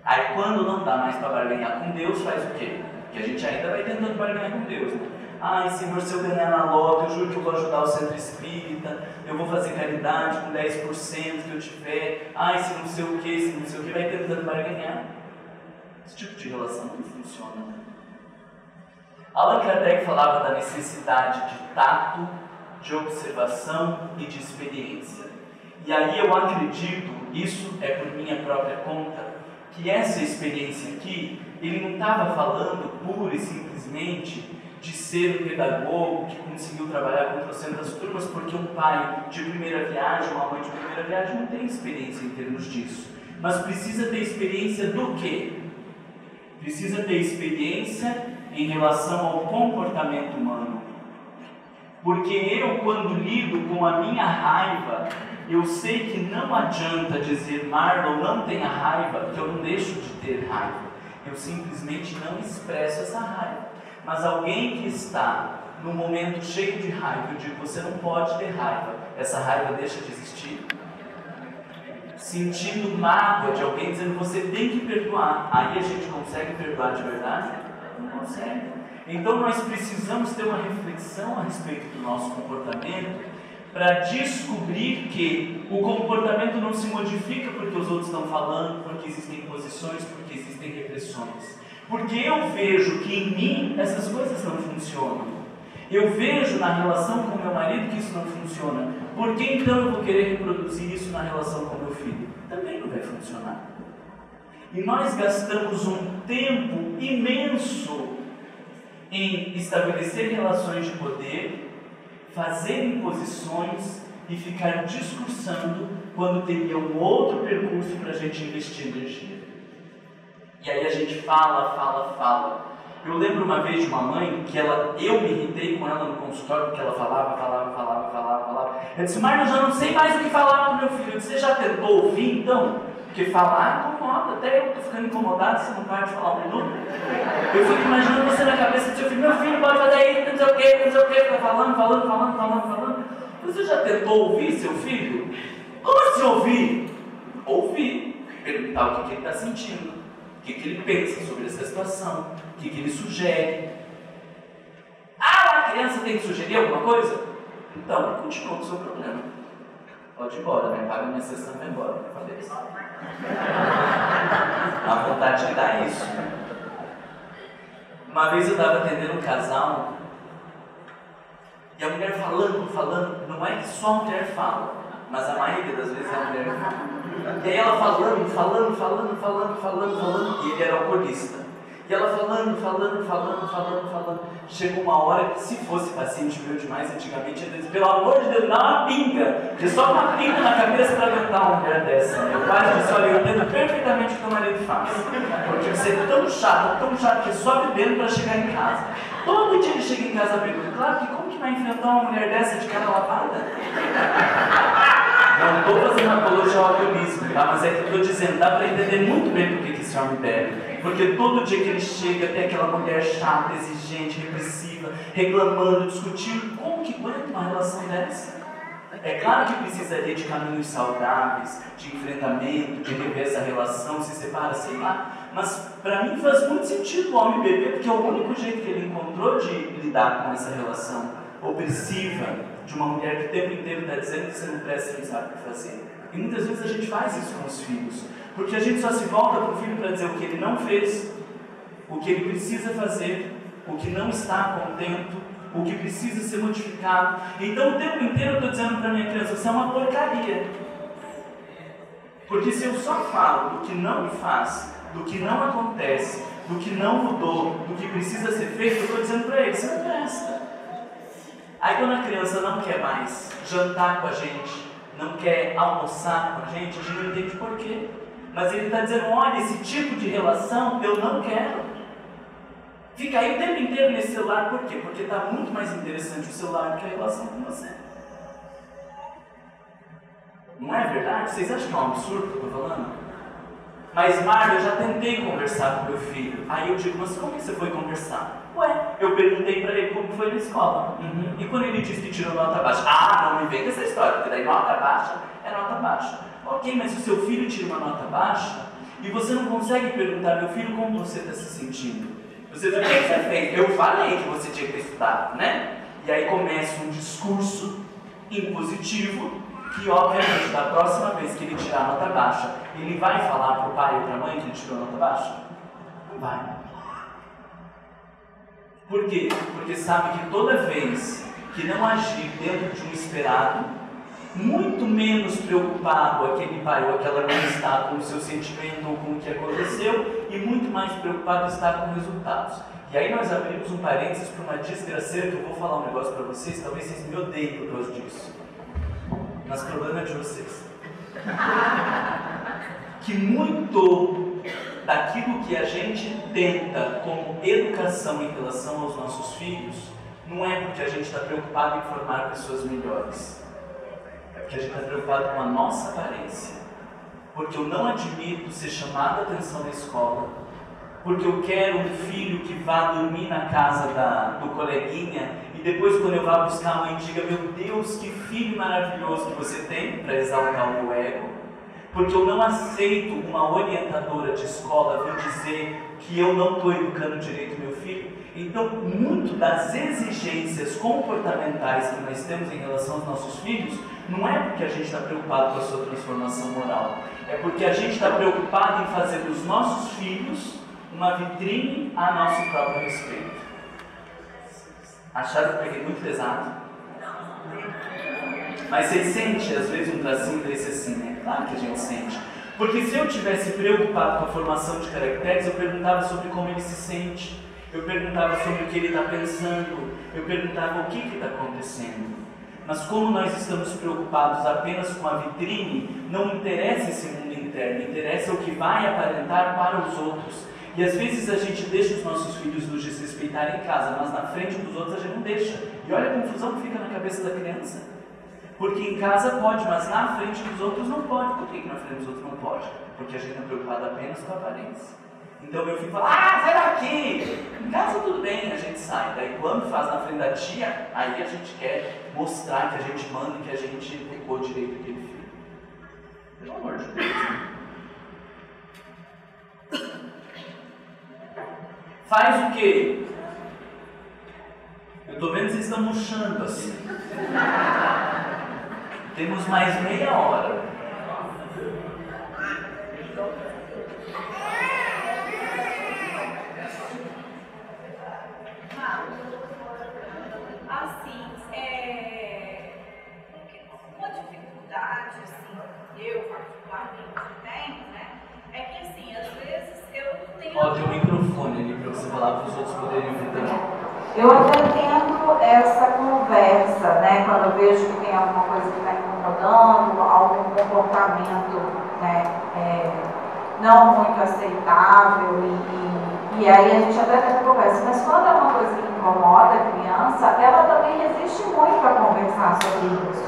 Aí quando não dá mais para barganhar com Deus, faz o quê? Que a gente ainda vai tentando barganhar com Deus, né? Senhor, se eu ganhar na loto, eu juro que eu vou ajudar o centro espírita, eu vou fazer caridade com 10% que eu tiver, se não sei o que, vai tentando barganhar. Esse tipo de relação não funciona. Allan Kardec falava da necessidade de tato, de observação e de experiência. E aí eu acredito, isso é por minha própria conta, que essa experiência aqui ele não estava falando pura e simplesmente de ser o pedagogo que conseguiu trabalhar com trocentas turmas, porque um pai de primeira viagem, uma mãe de primeira viagem não tem experiência em termos disso. Mas precisa ter experiência do quê? Precisa ter experiência em relação ao comportamento humano. Porque eu, quando lido com a minha raiva, eu sei que não adianta dizer, Marlon, não tenha raiva, que eu não deixo de ter raiva. Eu simplesmente não expresso essa raiva. Mas alguém que está num momento cheio de raiva, eu digo, você não pode ter raiva, essa raiva deixa de existir. Sentindo mágoa de alguém dizendo, você tem que perdoar, aí a gente consegue perdoar de verdade? Não consegue. Então nós precisamos ter uma reflexão a respeito do nosso comportamento para descobrir que o comportamento não se modifica porque os outros estão falando, porque existem posições, porque existem repressões. Porque eu vejo que em mim essas coisas não funcionam. Eu vejo na relação com meu marido que isso não funciona. Por que então eu vou querer reproduzir isso na relação com meu filho? Também não vai funcionar. E nós gastamos um tempo imenso em estabelecer relações de poder, fazer imposições e ficar discursando quando teria um outro percurso para a gente investir energia. E aí a gente fala. Eu lembro uma vez de uma mãe que eu me irritei com ela no consultório porque ela falava. Eu disse, Marlon, eu já não sei mais o que falar para o meu filho. Eu disse, você já tentou ouvir então? Porque falar incomoda, até eu estou ficando incomodado, você não para de falar um minuto. Eu fico imaginando você na cabeça do seu filho, meu filho pode fazer isso, não sei o que, fica falando. Você já tentou ouvir seu filho? Como assim ouvir? Ouvir, perguntar o que ele está sentindo, o que ele pensa sobre essa situação, o que ele sugere. Ah, a criança tem que sugerir alguma coisa? Então, continua com o seu problema. Pode ir embora, né? Paga minha sessão e vai embora. Eu falei isso. A vontade de dar isso. Uma vez eu estava atendendo um casal e a mulher falando, não é que só a mulher fala, mas a maioria das vezes a mulher fala. E aí ela falando, e ele era alcoolista. E ela falando. Chegou uma hora que, se fosse paciente meu demais, antigamente, ele dizia, pelo amor de Deus, dá uma pinga. Porque só uma pinga na cabeça para aguentar uma mulher dessa. Eu quase disse, olha, eu entendo perfeitamente o que o marido faz. Porque você é tão chato, que só bebendo para chegar em casa. Todo dia ele chega em casa bebendo. Claro que como que vai enfrentar uma mulher dessa de cara lavada? Não estou fazendo apologia ao alcoolismo, tá? Mas é que eu estou dizendo, dá para entender muito bem por que esse homem bebe. Porque todo dia que ele chega tem aquela mulher chata, exigente, repressiva, reclamando, discutindo. Como que aguenta uma relação dessa? É claro que precisaria de caminhos saudáveis, de enfrentamento, de rever essa relação, se separa, sei lá. Mas para mim faz muito sentido o homem beber, porque é o único jeito que ele encontrou de lidar com essa relação opressiva de uma mulher que o tempo inteiro está dizendo que você não presta, você não sabe o que fazer. E muitas vezes a gente faz isso com os filhos, porque a gente só se volta para o filho para dizer o que ele não fez, o que ele precisa fazer, o que não está contento, o que precisa ser modificado. Então o tempo inteiro eu estou dizendo para minha criança, você é uma porcaria. Porque se eu só falo do que não me faz, do que não acontece, do que não mudou, do que precisa ser feito, eu estou dizendo para ele, você não presta. Aí quando a criança não quer mais jantar com a gente, não quer almoçar com a gente não entende por quê. Mas ele está dizendo, olha, esse tipo de relação eu não quero. Fica aí o tempo inteiro nesse celular, por quê? Porque está muito mais interessante o celular do que a relação com você. Não é verdade? Vocês acham que é um absurdo o que eu estou falando? Mas, Marlon, eu já tentei conversar com meu filho. Aí eu digo, mas como que você foi conversar? Ué, eu perguntei para ele como foi na escola. E quando ele disse que tirou nota baixa? Ah, não me vem com essa história, porque daí nota baixa é nota baixa. Ok, mas se o seu filho tira uma nota baixa e você não consegue perguntar, meu filho, como você está se sentindo? Você diz, o que você fez? Eu falei que você tinha que ter estudado, né? E aí começa um discurso impositivo que, obviamente, da próxima vez que ele tirar a nota baixa, ele vai falar para o pai ou para a mãe que ele tirou a nota baixa? Não vai. Por quê? Porque sabe que toda vez que não agir dentro de um esperado, muito menos preocupado aquele pai ou aquela mãe está com o seu sentimento ou com o que aconteceu e muito mais preocupado está com resultados. E aí nós abrimos um parênteses para uma desgraceira que eu vou falar um negócio para vocês, talvez vocês me odeiem por causa disso. Mas o problema é de vocês. Que muito daquilo que a gente tenta como educação em relação aos nossos filhos não é porque a gente está preocupado em formar pessoas melhores. É porque a gente está preocupado com a nossa aparência. Porque eu não admito ser chamado a atenção na escola. Porque eu quero um filho que vá dormir na casa do coleguinha e depois quando eu vá buscar a mãe diga: meu Deus, que filho maravilhoso que você tem, para exaltar o meu ego. Porque eu não aceito uma orientadora de escola vir dizer que eu não estou educando direito meu filho. Então, muito das exigências comportamentais que nós temos em relação aos nossos filhos não é porque a gente está preocupado com a sua transformação moral, é porque a gente está preocupado em fazer dos nossos filhos uma vitrine a nosso próprio respeito. Acharam que eu peguei muito pesado? Mas vocês sentem às vezes um tracinho desse assim, né? Claro que a gente sente. Porque se eu tivesse preocupado com a formação de caracteres, eu perguntava sobre como ele se sente, eu perguntava sobre o que ele está pensando, eu perguntava o que está acontecendo. Mas como nós estamos preocupados apenas com a vitrine, não interessa esse mundo interno, interessa o que vai aparentar para os outros. E às vezes a gente deixa os nossos filhos nos desrespeitarem em casa, mas na frente dos outros a gente não deixa. E olha a confusão que fica na cabeça da criança. Porque em casa pode, mas na frente dos outros não pode. Por que na frente dos outros não pode? Porque a gente está preocupado apenas com a aparência. Então meu filho fala: sai daqui! Em casa tudo bem, a gente sai. Daí quando faz na frente da tia, aí a gente quer mostrar que a gente manda e que a gente pegou direito aquele filho. Pelo amor de Deus. Faz o quê? Eu estou vendo que vocês estão murchando assim. Temos mais meia hora. Assim, uma dificuldade, assim, eu particularmente tenho, né? É que, assim, às vezes eu tenho... Pode o microfone ali para você falar para os outros poderem ouvir também. Eu até tento essa conversa, né? Quando eu vejo que tem alguma coisa que está incomodando, algum comportamento, né? Não muito aceitável e aí a gente até tem conversa. Mas quando é uma coisa que incomoda a criança, ela também resiste muito a conversar sobre isso.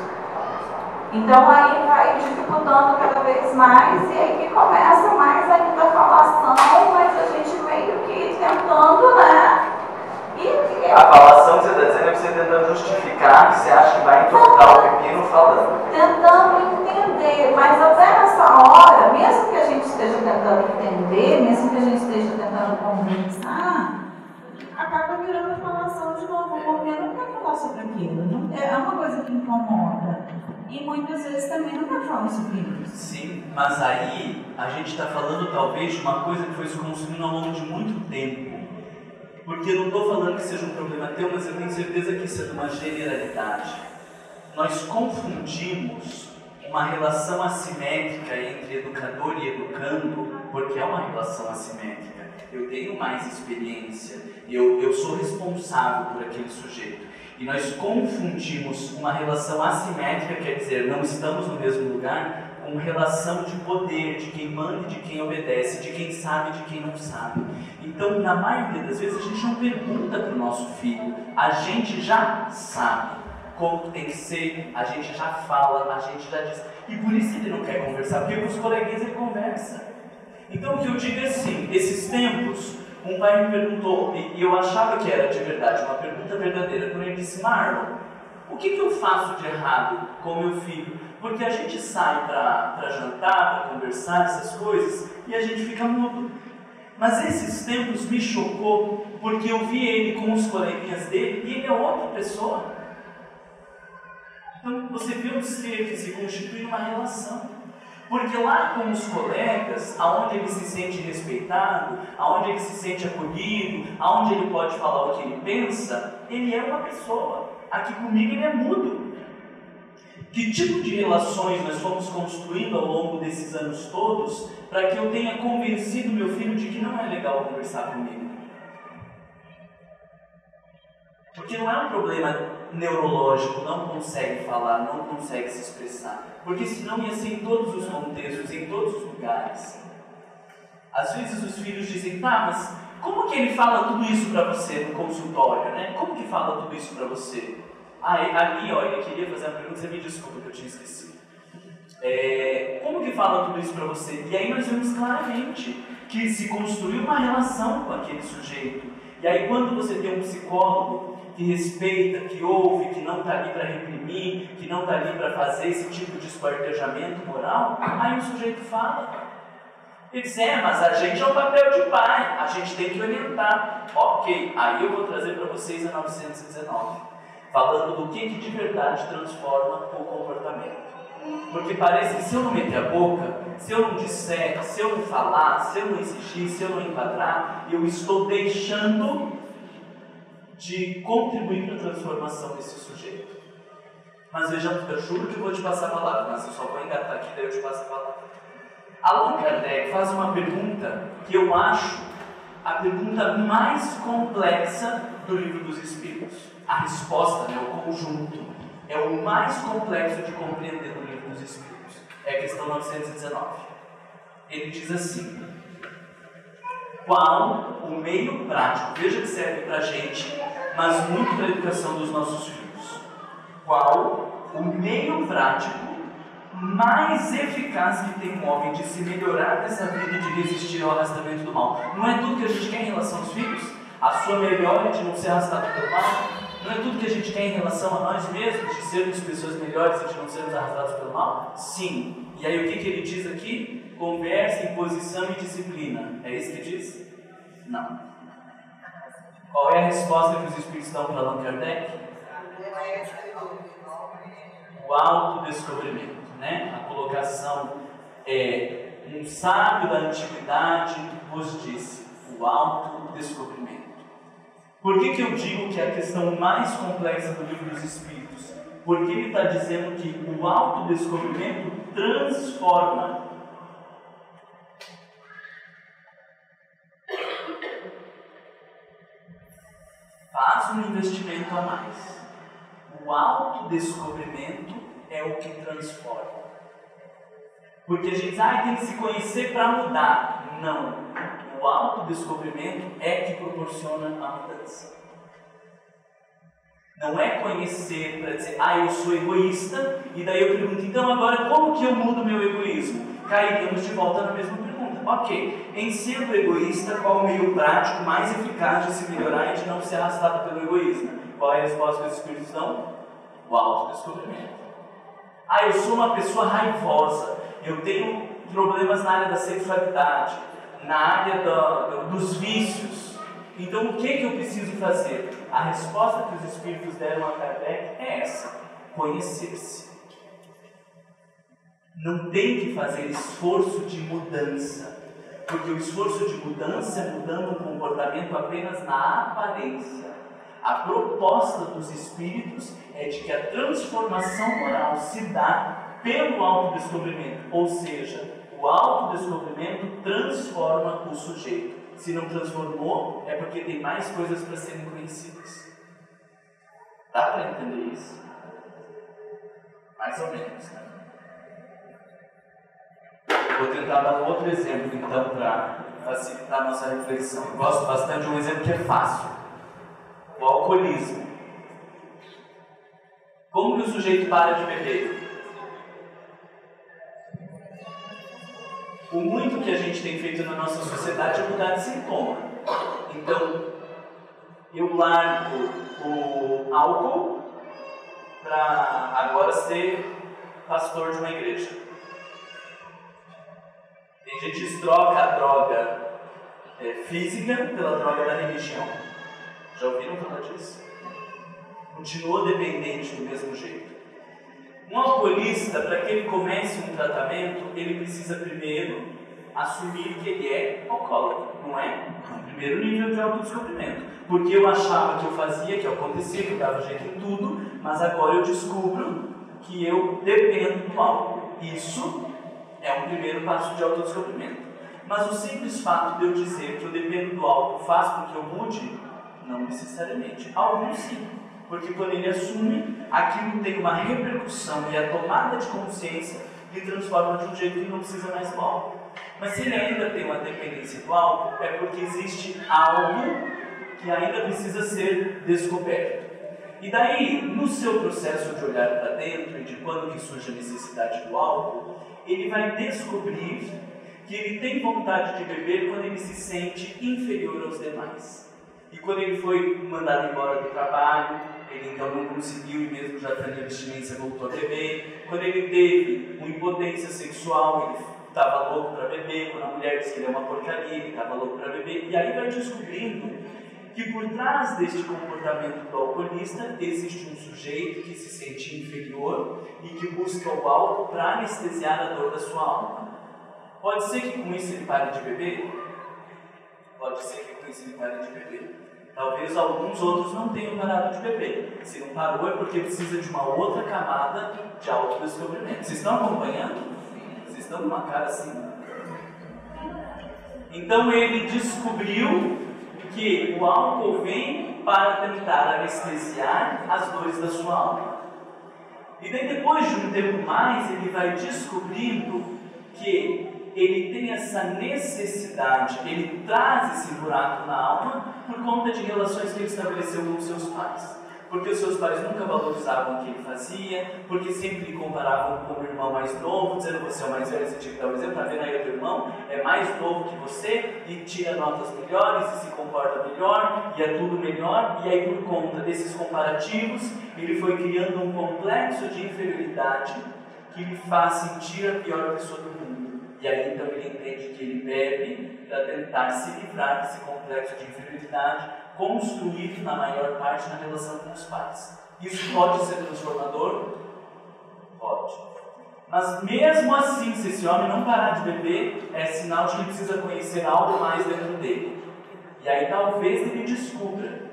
Então aí vai dificultando cada vez mais e aí que começa mais ainda a falação, mas a gente meio que tentando, né? A falação que você está dizendo é você tentando justificar que você acha que vai entortar o pepino falando. Tentando entender, mas até nessa hora, mesmo que a gente esteja tentando entender, mesmo que a gente esteja tentando conversar, acaba virando falação de novo, porque não quer falar sobre aquilo. É uma coisa que incomoda. E muitas vezes também não quer falar sobre isso. Sim, mas aí a gente está falando talvez de uma coisa que foi se construindo ao longo de muito tempo. Porque eu não estou falando que seja um problema teu, mas eu tenho certeza que isso é de uma generalidade. Nós confundimos uma relação assimétrica entre educador e educando, porque é uma relação assimétrica. Eu tenho mais experiência, eu sou responsável por aquele sujeito. E nós confundimos uma relação assimétrica, quer dizer, não estamos no mesmo lugar, com relação de poder, de quem manda e de quem obedece, de quem sabe e de quem não sabe. Então, na maioria das vezes, a gente não pergunta para o nosso filho, a gente já sabe como tem que ser, a gente já fala, a gente já diz. E por isso ele não quer conversar, porque com os coleguinhas ele conversa. Então, o que eu digo é assim, esses tempos, um pai me perguntou, e eu achava que era de verdade, uma pergunta verdadeira, quando ele disse: Marlon, o que eu faço de errado com meu filho? Porque a gente sai para jantar, para conversar, essas coisas, e a gente fica mudo. Mas esses tempos me chocou, porque eu vi ele com os coleguinhas dele, e ele é outra pessoa. Então você vê um ser que se constitui numa relação. Porque lá com os colegas, aonde ele se sente respeitado, aonde ele se sente acolhido, aonde ele pode falar o que ele pensa, ele é uma pessoa. Aqui comigo ele é mudo. Que tipo de relações nós fomos construindo ao longo desses anos todos para que eu tenha convencido meu filho de que não é legal conversar comigo? Porque não é um problema neurológico, não consegue falar, não consegue se expressar. Porque senão ia ser em todos os contextos, em todos os lugares. Às vezes os filhos dizem, tá, mas como que ele fala tudo isso para você no consultório, né? Como que fala tudo isso para você? Ali, ó, ele queria fazer uma pergunta, você me desculpa que eu tinha esquecido. Como que fala tudo isso para você? E aí nós vemos claramente que se construiu uma relação com aquele sujeito. E aí quando você tem um psicólogo que respeita, que ouve, que não está ali para reprimir, que não está ali para fazer esse tipo de esquartejamento moral, aí o sujeito fala. Ele diz, mas a gente é um papel de pai, a gente tem que orientar. Ok, aí eu vou trazer para vocês a 919, falando do que de verdade transforma o comportamento. Porque parece que se eu não meter a boca, se eu não disser, se eu não falar, se eu não exigir, se eu não enquadrar, eu estou deixando de contribuir para a transformação desse sujeito. Mas vejamos, eu juro que eu vou te passar a palavra, mas eu só vou engatar aqui, daí eu te passo a palavra. Allan Kardec faz uma pergunta que eu acho a pergunta mais complexa do Livro dos Espíritos. A resposta, o conjunto, é o mais complexo de compreender do Livro dos Espíritos. É a questão 919. Ele diz assim: qual o meio prático, veja que serve para a gente, mas muito para a educação dos nossos filhos. Qual o meio prático mais eficaz que tem um homem de se melhorar nessa vida e de resistir ao arrastamento do mal? Não é tudo que a gente quer em relação aos filhos? A sua melhora de não ser arrastado pelo mal? Não é tudo que a gente quer em relação a nós mesmos, de sermos pessoas melhores e de não sermos arrastados pelo mal? Sim. E aí o que ele diz aqui? Conversa, imposição e disciplina. É isso que diz? Não. Qual é a resposta que os Espíritos dão para Allan Kardec? O autodescobrimento. A colocação é: um sábio da antiguidade vos disse, o autodescobrimento. Por que eu digo que é a questão mais complexa do Livro dos Espíritos? Porque ele está dizendo que o autodescobrimento transforma. Faz um investimento a mais. O autodescobrimento é o que transforma. Porque a gente diz, tem que se conhecer para mudar. Não. O autodescobrimento é que proporciona a mudança. Não é conhecer para dizer, eu sou egoísta, e daí eu pergunto, então agora como que eu mudo o meu egoísmo? Caímos de volta na mesma pergunta. Ok, em sendo egoísta, qual o meio prático mais eficaz de se melhorar e de não ser arrastado pelo egoísmo? Qual é a resposta que os Espíritos dão? O autodescobrimento. Eu sou uma pessoa raivosa, eu tenho problemas na área da sexualidade, na área dos vícios. Então o que eu preciso fazer? A resposta que os Espíritos deram a Kardec é essa: conhecer-se. Não tem que fazer esforço de mudança, porque o esforço de mudança é mudando o comportamento apenas na aparência. A proposta dos Espíritos é de que a transformação moral se dá pelo autodescobrimento, ou seja, o autodescobrimento transforma o sujeito. Se não transformou, é porque tem mais coisas para serem conhecidas. Dá para entender isso? Mais ou menos, né? Vou tentar dar um outro exemplo, então, para facilitar a nossa reflexão. Eu gosto bastante de um exemplo que é fácil. O alcoolismo. Como que o sujeito para de beber? O muito que a gente tem feito na nossa sociedade é mudar de sintoma. Então, eu largo o álcool para agora ser pastor de uma igreja. Tem gente que troca a droga física pela droga da religião. Já ouviram falar disso? Continua dependente do mesmo jeito. Um alcoolista, para que ele comece um tratamento, ele precisa primeiro assumir que ele é alcoólatra, não é? O primeiro nível de autodescobrimento. Porque eu achava que eu fazia, que acontecia, que eu dava jeito em tudo, mas agora eu descubro que eu dependo do álcool. Isso é um primeiro passo de autodescobrimento. Mas o simples fato de eu dizer que eu dependo do álcool faz com que eu mude? Não necessariamente. Alguns sim. Porque quando ele assume, aquilo tem uma repercussão e a tomada de consciência lhe transforma de um jeito que não precisa mais do álcool. Mas se ele ainda tem uma dependência do álcool, é porque existe algo que ainda precisa ser descoberto. E daí, no seu processo de olhar para dentro e de quando que surge a necessidade do álcool, ele vai descobrir que ele tem vontade de beber quando ele se sente inferior aos demais. E quando ele foi mandado embora do trabalho, ele então não conseguiu e mesmo já tendo abstinência voltou a beber. Quando ele teve uma impotência sexual, ele estava louco para beber. Quando a mulher disse que ele é uma porcaria, ele estava louco para beber. E aí vai descobrindo que por trás deste comportamento do alcoolista existe um sujeito que se sente inferior e que busca o álcool para anestesiar a dor da sua alma. Pode ser que com isso ele pare de beber? Pode ser que com isso ele pare de beber. Talvez alguns outros não tenham parado de beber. Se não parou é porque precisa de uma outra camada de autodescobrimento. Vocês estão acompanhando? Vocês estão com uma cara assim? Então ele descobriu que o álcool vem para tentar anestesiar as dores da sua alma. E daí depois de um tempo mais, ele vai descobrindo que ele tem essa necessidade, ele traz esse buraco na alma por conta de relações que ele estabeleceu com seus pais. Porque os seus pais nunca valorizavam o que ele fazia, porque sempre lhe comparavam com o irmão mais novo, dizendo que você é o mais velho, você tinha que dar um exemplo, tá vendo aí o teu irmão, é mais novo que você, e tira notas melhores, e se comporta melhor, e é tudo melhor, e aí por conta desses comparativos, ele foi criando um complexo de inferioridade que lhe faz sentir a pior pessoa do mundo. E aí então ele entende que ele bebe para tentar se livrar desse complexo de inferioridade, construído na maior parte na relação com os pais. Isso pode ser transformador? Pode. Mas mesmo assim, se esse homem não parar de beber, é sinal de que ele precisa conhecer algo mais dentro dele. E aí talvez ele descubra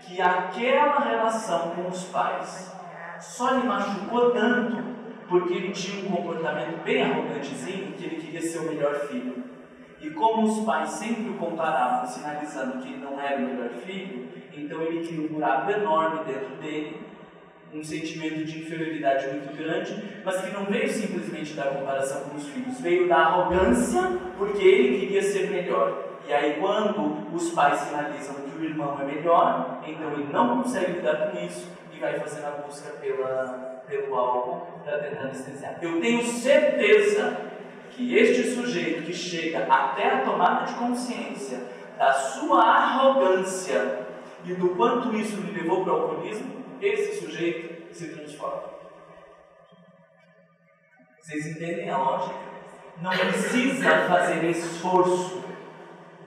que aquela relação com os pais só lhe machucou tanto porque ele tinha um comportamento bem arrogantezinho, que ele queria ser o melhor filho. E como os pais sempre o comparavam, sinalizando que ele não era o melhor filho, então ele cria um buraco enorme dentro dele, um sentimento de inferioridade muito grande, mas que não veio simplesmente da comparação com os filhos, veio da arrogância, porque ele queria ser melhor. E aí quando os pais sinalizam que o irmão é melhor, então ele não consegue lidar com isso e vai fazendo a busca pelo álcool para tentar anestesiar. Eu tenho certeza que este sujeito que chega até a tomada de consciência da sua arrogância e do quanto isso lhe levou para o alcoolismo, esse sujeito se transforma. Vocês entendem a lógica? Não precisa fazer esforço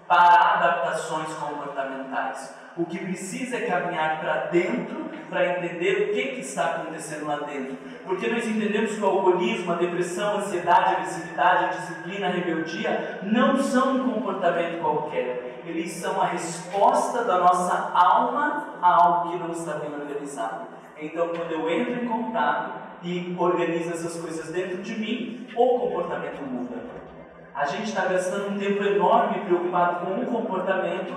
para adaptações comportamentais. O que precisa é caminhar para dentro para entender o que está acontecendo lá dentro. Porque nós entendemos que o alcoolismo, a depressão, a ansiedade, a agressividade, a disciplina, a rebeldia não são um comportamento qualquer. Eles são a resposta da nossa alma a algo que não está bem organizado. Então, quando eu entro em contato e organizo essas coisas dentro de mim, o comportamento muda. A gente está gastando um tempo enorme preocupado com um comportamento,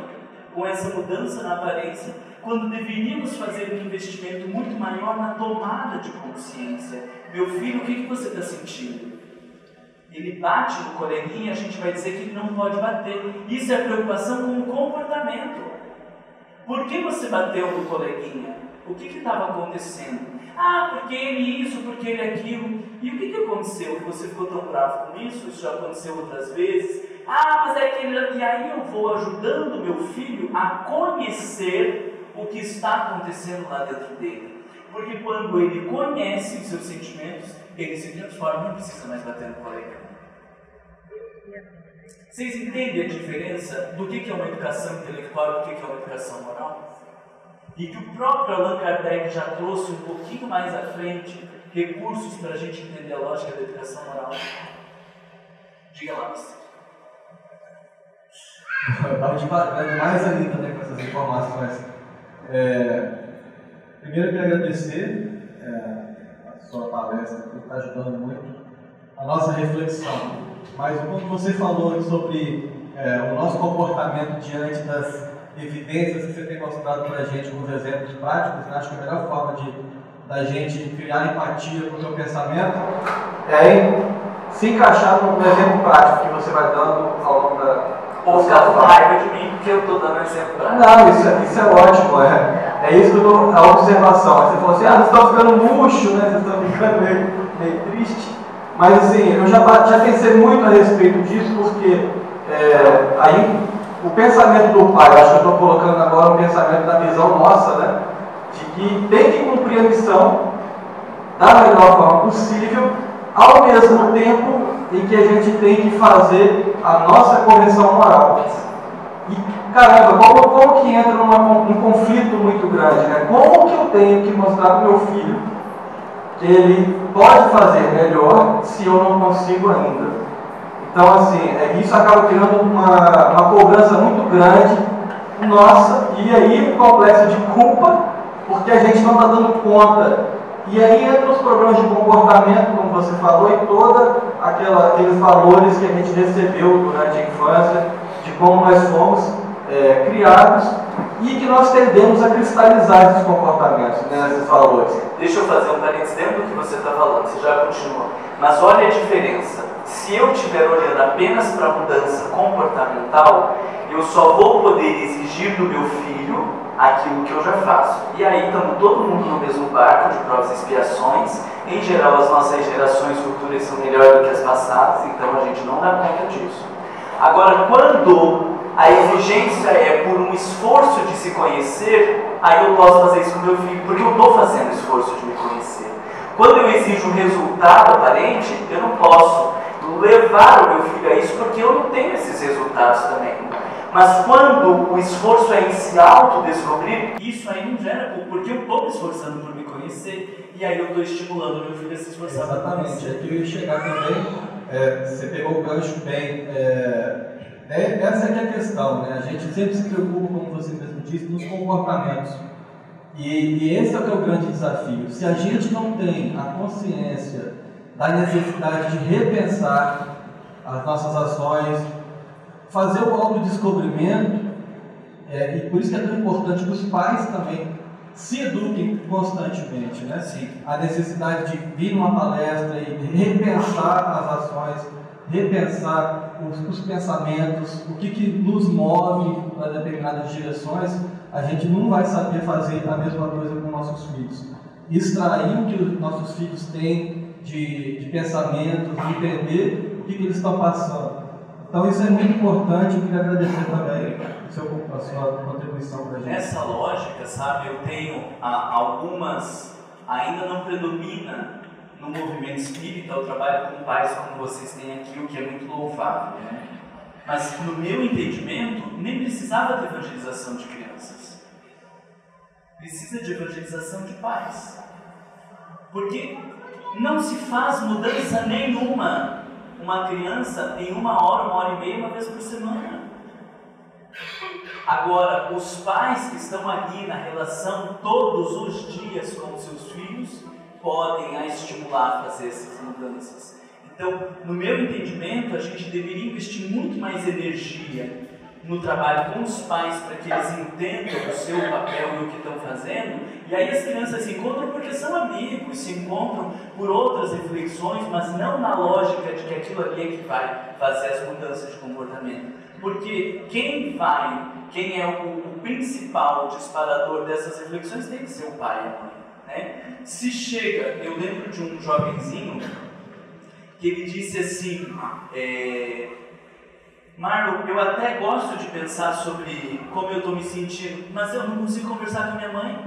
com essa mudança na aparência, quando deveríamos fazer um investimento muito maior na tomada de consciência. Meu filho, o que você está sentindo? Ele bate no coleguinha, a gente vai dizer que ele não pode bater. Isso é preocupação com o comportamento. Por que você bateu no coleguinha? O que estava acontecendo? Ah, porque ele isso, porque ele aquilo. E o que aconteceu? Você ficou tão bravo com isso? Isso já aconteceu outras vezes? Ah, mas é que ele... E aí eu vou ajudando meu filho a conhecer o que está acontecendo lá dentro dele. Porque quando ele conhece os seus sentimentos, ele se transforma, não precisa mais bater no colega. Vocês entendem a diferença do que é uma educação intelectual e do que é uma educação moral? E que o próprio Allan Kardec já trouxe um pouquinho mais à frente recursos para a gente entender a lógica da educação moral. Diga lá, Mr. Eu estava devagando mais ainda, né, com essas informações. Primeiro eu quero agradecer a sua palestra, que está ajudando muito a nossa reflexão. Mas quando você falou sobre o nosso comportamento diante das evidências que você tem mostrado para a gente com os exemplos práticos, acho que a melhor forma da gente criar empatia com o seu pensamento é se encaixar no exemplo prático que você vai dando ao longo da... Ou ficar com raiva de mim porque eu estou dando exemplo prático. Não, isso é ótimo, é isso que eu dou a observação. Você falou assim, vocês estão ficando murcho, né? Vocês estão ficando meio triste. Mas assim, eu já pensei muito a respeito disso, porque aí o pensamento do pai, eu acho que eu estou colocando agora um pensamento da visão nossa, né? De que tem que cumprir a missão da melhor forma possível, ao mesmo tempo em que a gente tem que fazer a nossa correção moral. E caramba, como que entra num conflito muito grande, né? Como que eu tenho que mostrar para o meu filho que ele pode fazer melhor se eu não consigo ainda? Então, assim, isso acaba criando uma cobrança muito grande nossa, e aí um complexo de culpa, porque a gente não está dando conta. E aí entra os problemas de comportamento, como você falou, e todos aqueles valores que a gente recebeu durante a infância, de como nós fomos criados, e que nós tendemos a cristalizar esses comportamentos, né, esses valores. Deixa eu fazer um parênteses dentro do que você está falando, você já continuou. Mas olha a diferença. Se eu estiver olhando apenas para a mudança comportamental, eu só vou poder exigir do meu filho aquilo que eu já faço. E aí estamos todo mundo no mesmo barco de provas e expiações. Em geral, as nossas gerações futuras são melhores do que as passadas, então a gente não dá conta disso. Agora, quando a exigência é por um esforço de se conhecer, aí eu posso fazer isso com meu filho, porque eu estou fazendo o esforço de me conhecer. Quando eu exijo um resultado aparente, eu não posso levar o meu filho a isso, porque eu não tenho esses resultados também. Mas quando o esforço é em se autodescobrir, isso aí não gera culpa, porque eu estou me esforçando por me conhecer, e aí eu estou estimulando o meu filho a se esforçar. Exatamente, é que eu ia chegar também, você pegou o gancho bem, essa é que é a questão, né? A gente sempre se preocupa, como você mesmo disse, nos comportamentos. E esse é o que é o grande desafio. Se a gente não tem a consciência da necessidade de repensar as nossas ações, fazer o autodescobrimento, e por isso que é tão importante que os pais também se eduquem constantemente, né? Sim. A necessidade de vir numa palestra e repensar as ações, repensar os pensamentos, o que nos move para determinadas direções. A gente não vai saber fazer a mesma coisa com nossos filhos. Extrair o que os nossos filhos têm de pensamentos, entender o que eles estão passando. Então isso é muito importante, eu queria agradecer também a sua contribuição para a gente. Nessa lógica, sabe, eu tenho algumas, ainda não predomina no movimento espírita, eu trabalho com pais como vocês têm aqui, o que é muito louvável, né? Mas no meu entendimento, nem precisava de evangelização de crianças. Precisa de evangelização de pais. Porque não se faz mudança nenhuma uma criança em 1 hora e meia, uma vez por semana. Agora, os pais que estão ali na relação todos os dias com seus filhos podem a estimular a fazer essas mudanças. Então, no meu entendimento, a gente deveria investir muito mais energia no trabalho com os pais para que eles entendam o seu papel e o que estão fazendo, e aí as crianças se encontram porque são amigos, se encontram por outras reflexões, mas não na lógica de que aquilo ali é que vai fazer as mudanças de comportamento. Porque quem é o principal disparador dessas reflexões tem que ser o pai e a mãe, né? Se chega, eu lembro de um jovenzinho que ele disse assim, Marlon, eu até gosto de pensar sobre como eu estou me sentindo, mas eu não consigo conversar com a minha mãe.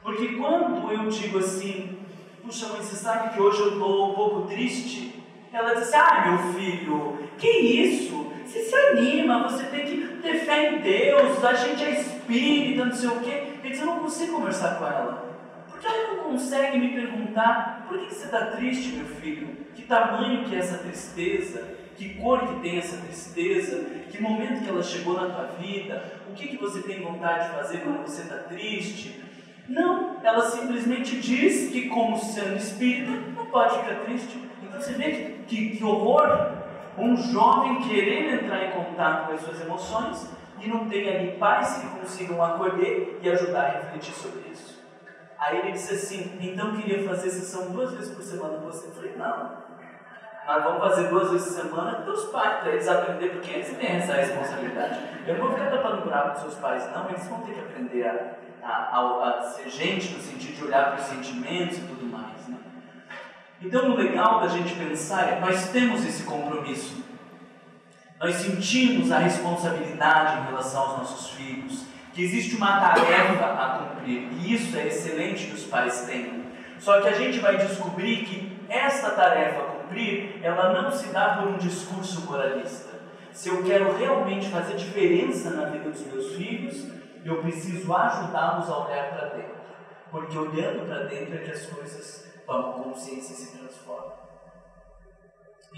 Porque quando eu digo assim, puxa mãe, você sabe que hoje eu estou um pouco triste? Ela diz assim, meu filho, que isso? Você se anima, você tem que ter fé em Deus, a gente é espírita, não sei o quê. Ele diz, eu não consigo conversar com ela. Porque ela não consegue me perguntar, por que você está triste, meu filho? Que tamanho que é essa tristeza? Que cor que tem essa tristeza? Que momento que ela chegou na tua vida? O que você tem vontade de fazer quando você está triste? Não, ela simplesmente diz que, como sendo espírita, não pode ficar triste. Então você vê que horror um jovem querer entrar em contato com as suas emoções e não tem ali pais que consigam acolher e ajudar a refletir sobre isso. Aí ele disse assim: então queria fazer sessão 2 vezes por semana com você. Eu falei: não, nós vamos fazer 2 vezes por semana com teus pais, para eles aprenderem, porque eles têm essa responsabilidade. Eu não vou ficar tapando buraco com seus pais, não, eles vão ter que aprender a ser gente, no sentido de olhar para os sentimentos e tudo mais, né? Então, o legal da gente pensar é: nós temos esse compromisso, nós sentimos a responsabilidade em relação aos nossos filhos, que existe uma tarefa a cumprir, e isso é excelente que os pais tenham. Só que a gente vai descobrir que esta tarefa a cumprir, ela não se dá por um discurso moralista. Se eu quero realmente fazer diferença na vida dos meus filhos, eu preciso ajudá-los a olhar para dentro, porque olhando para dentro é que as coisas, a consciência se transforma.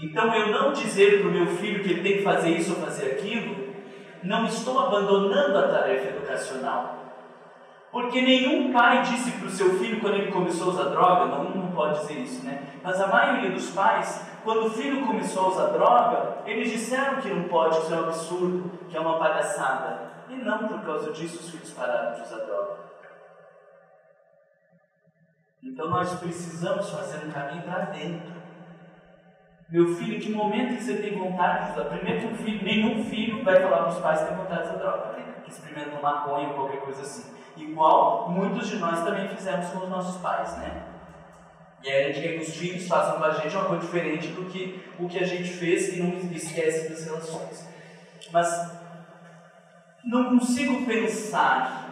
Então, eu não dizer para o meu filho que ele tem que fazer isso ou fazer aquilo, não estou abandonando a tarefa educacional. Porque nenhum pai disse para o seu filho quando ele começou a usar droga, não pode dizer isso, né? Mas a maioria dos pais, quando o filho começou a usar droga, eles disseram que não pode, que isso é um absurdo, que é uma palhaçada. E não por causa disso os filhos pararam de usar droga. Então nós precisamos fazer um caminho para dentro. Meu filho, que momento que você tem vontade de usar? Primeiro que nenhum filho vai falar para os pais que tem vontade de usar droga, né? Que experimentam maconha ou qualquer coisa assim. Igual muitos de nós também fizemos com os nossos pais, né? E aí a gente quer que os filhos façam com a gente uma coisa diferente do que o que a gente fez e não esquece das relações. Mas não consigo pensar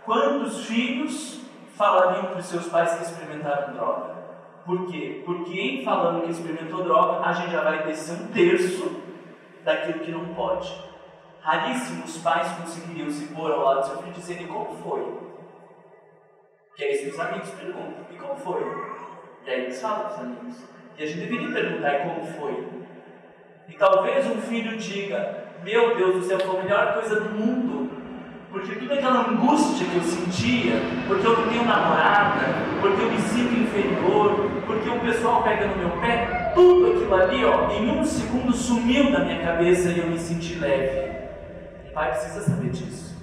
quantos filhos falariam para os seus pais que experimentaram droga. Por quê? Porque em falando que experimentou droga, a gente já vai descer 1/3 daquilo que não pode. Raríssimos pais conseguiriam se pôr ao lado do seu filho e dizer: e como foi? Que é isso que os amigos perguntam: e como foi? E aí eles falam para os amigos. E a gente deveria perguntar: e como foi? E talvez um filho diga: meu Deus do céu, foi a melhor coisa do mundo, porque toda aquela angústia que eu sentia, porque eu não tenho namorada, porque eu me sinto inferior, porque o pessoal pega no meu pé, tudo aquilo ali, ó, em 1 segundo sumiu da minha cabeça e eu me senti leve. O pai precisa saber disso,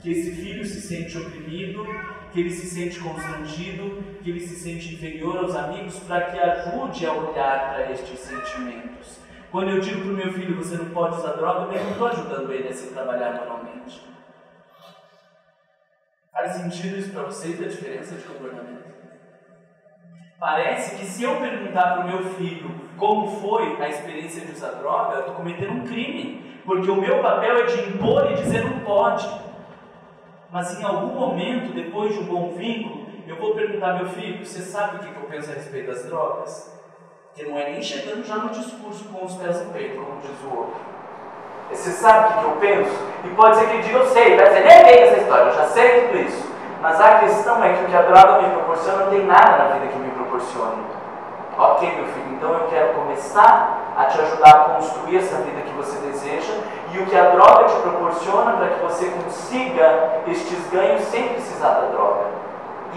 que esse filho se sente oprimido, que ele se sente constrangido, que ele se sente inferior aos amigos, para que ajude a olhar para estes sentimentos. Quando eu digo para o meu filho: você não pode usar droga, eu não estou ajudando ele a se trabalhar moralmente. Faz sentido isso para vocês, a diferença de comportamento? Parece que se eu perguntar para o meu filho como foi a experiência de usar droga, eu estou cometendo um crime, porque o meu papel é de impor e dizer não pode. Mas em algum momento, depois de um bom vínculo, eu vou perguntar ao meu filho: você sabe o que eu penso a respeito das drogas? Que não é nem chegando já no discurso com os pés no peito, como diz o outro. Você sabe o que eu penso? E pode ser que ele diga: eu sei, vai dizer, nem vem essa história, eu já sei tudo isso. Mas a questão é que o que a droga me proporciona não tem nada na vida que me proporcione. Ok, meu filho, então eu quero começar a te ajudar a construir essa vida que você deseja, e o que a droga te proporciona para que você consiga estes ganhos sem precisar da droga.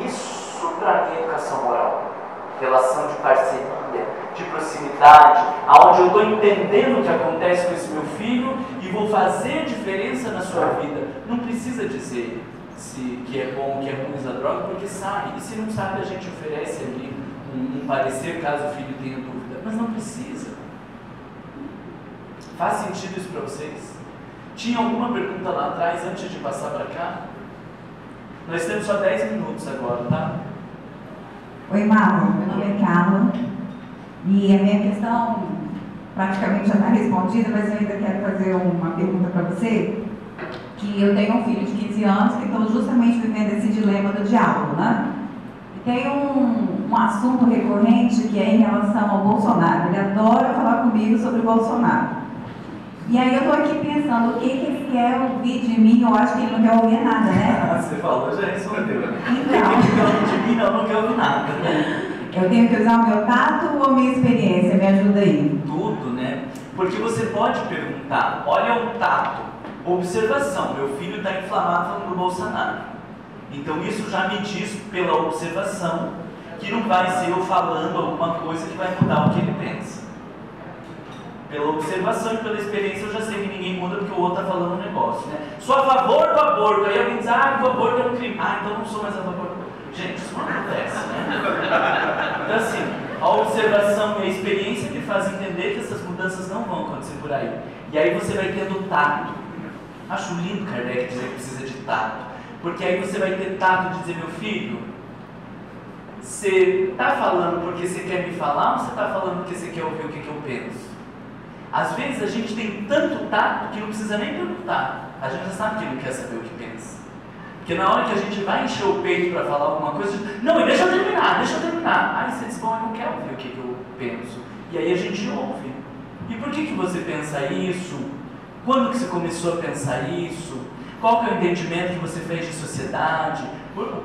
Isso para mim é educação moral. Relação de parceria, de proximidade, aonde eu estou entendendo o que acontece com esse meu filho e vou fazer diferença na sua vida. Não precisa dizer que é bom ou que é ruim usar droga, porque sabe. E se não sabe, a gente oferece ali um parecer caso o filho tenha dúvida. Mas não precisa. Faz sentido isso para vocês? Tinha alguma pergunta lá atrás antes de passar para cá? Nós temos só 10 minutos agora, tá? Oi, Marlon, meu nome é Carla e a minha questão praticamente já está respondida, mas eu ainda quero fazer uma pergunta para você, que eu tenho um filho de 15 anos que estou justamente vivendo esse dilema do diálogo, né? E tem um assunto recorrente que é em relação ao Bolsonaro. Ele adora falar comigo sobre o Bolsonaro. E aí eu estou aqui pensando, o que ele quer ouvir de mim? Eu acho que ele não quer ouvir nada, né? Você falou, já respondeu. Então. O que ele quer ouvir de mim? Não quer ouvir nada. Eu tenho que usar o meu tato ou a minha experiência? Me ajuda aí. Tudo, né? Porque você pode perguntar: olha o tato, observação, meu filho está inflamado falando do Bolsonaro. Então isso já me diz pela observação que não vai ser eu falando alguma coisa que vai mudar o que ele pensa. Pela observação e pela experiência eu já sei que ninguém muda porque o outro está falando um negócio, né? Sou a favor do aborto. Aí alguém diz, ah, o aborto é um crime. Ah, então não sou mais a favor do aborto. Gente, isso não acontece, né? Então assim, a observação e a experiência me faz entender que essas mudanças não vão acontecer por aí. E aí você vai tendo tato. Acho lindo Kardec dizer que precisa de tato. Porque aí você vai ter tato de dizer, meu filho, você está falando porque você quer me falar ou você está falando porque você quer ouvir o que eu penso? Às vezes a gente tem tanto tato que não precisa nem perguntar. A gente já sabe que não quer saber o que pensa. Porque na hora que a gente vai encher o peito para falar alguma coisa, não, deixa eu terminar. Aí você diz, bom, eu não quero ouvir o que eu penso. E aí a gente ouve. E por que você pensa isso? Quando que você começou a pensar isso? Qual que é o entendimento que você fez de sociedade?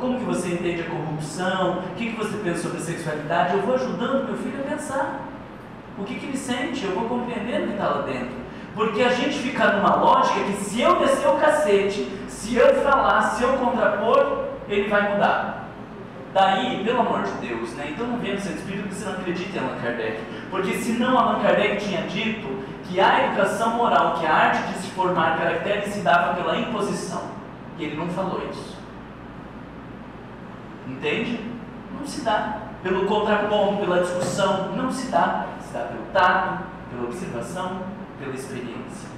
Como que você entende a corrupção? O que você pensa sobre a sexualidade? Eu vou ajudando meu filho a pensar. O que ele sente? Eu vou compreendendo o que está lá dentro. Porque a gente fica numa lógica que se eu descer o cacete, se eu falar, se eu contrapor, ele vai mudar. Daí, pelo amor de Deus, né? Então não venha no Centro Espírita porque você não acredita em Allan Kardec. Porque senão Allan Kardec tinha dito que a educação moral, que a arte de se formar caracteres se dava pela imposição. E ele não falou isso. Entende? Não se dá. Pelo contraponto, pela discussão, não se dá. Se dá pelo tato, pela observação, pela experiência.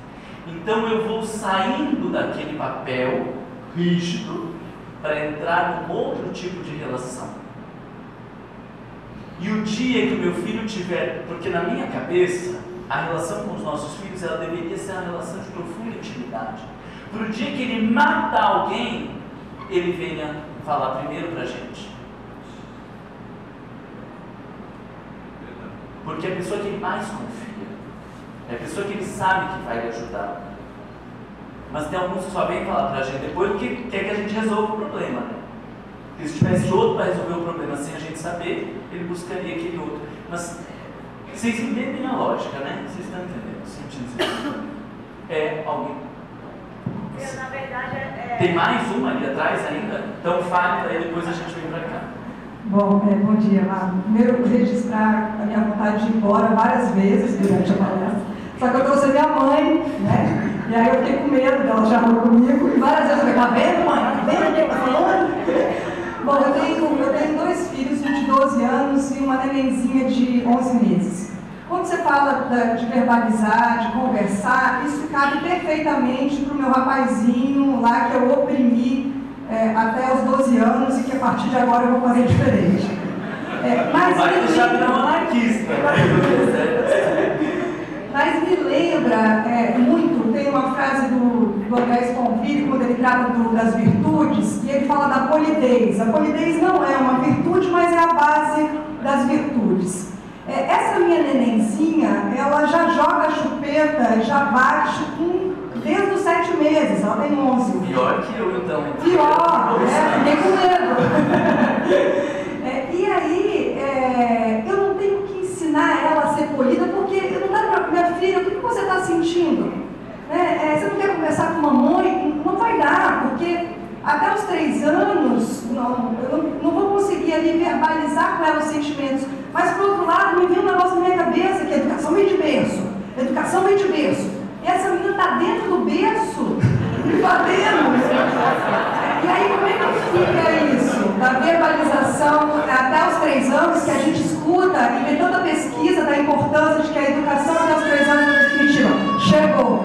Então eu vou saindo daquele papel rígido para entrar num outro tipo de relação. E o dia que o meu filho tiver, porque na minha cabeça a relação com os nossos filhos ela deveria ser uma relação de profunda intimidade. Para o dia que ele matar alguém, ele venha falar primeiro para a gente. Porque é a pessoa que ele mais confia, é a pessoa que ele sabe que vai lhe ajudar. Mas tem alguns que só vêm falar pra gente depois porque quer que a gente resolva o problema, né? Porque se tivesse outro para resolver o problema sem a gente saber, ele buscaria aquele outro. Mas vocês entendem a lógica, né? Vocês estão entendendo? Sentindo é alguém. Na verdade, Tem mais uma ali atrás ainda? Então fale, aí depois a gente vem pra cá. Bom, bom dia, Marco. Primeiro, eu registrar a minha vontade de ir embora várias vezes durante a palestra. Só que eu trouxe a minha mãe, né? E aí eu fiquei com medo dela chamar comigo. E várias vezes eu falei, tá vendo, mãe? Tá vendo o que tá falando? Bom, eu tenho 2 filhos, um de 12 anos e uma nenenzinha de 11 meses. Quando você fala de verbalizar, de conversar, isso cabe perfeitamente para o meu rapazinho lá que eu oprimi até os 12 anos e que a partir de agora eu vou fazer diferente. Mas vai deixar virar um anarquista. Mas me lembra muito, tem uma frase do André Sponville, quando ele trata das virtudes, e ele fala da polidez. A polidez não é uma virtude, mas é a base das virtudes. Essa minha nenenzinha, ela já joga chupeta, já bate desde os 7 meses, ela tem 11. Pior que eu, então. Pior, fiquei com medo. E aí, eu não tenho que ensinar ela a ser polida, porque eu não dá para minha filha, o que você está sentindo? Você não quer conversar com a mamãe? Não vai dar, porque até os 3 anos, eu não vou conseguir ali verbalizar com ela os sentimentos. Mas, por outro lado, me veio um negócio na minha cabeça, que a educação vem de berço. Educação vem de berço. E essa menina está dentro do berço, me batendo. E aí, como é que fica isso? Da verbalização até os 3 anos, que a gente escuta e vê tanta pesquisa da importância de que a educação até os 3 anos é definitiva. Chegou.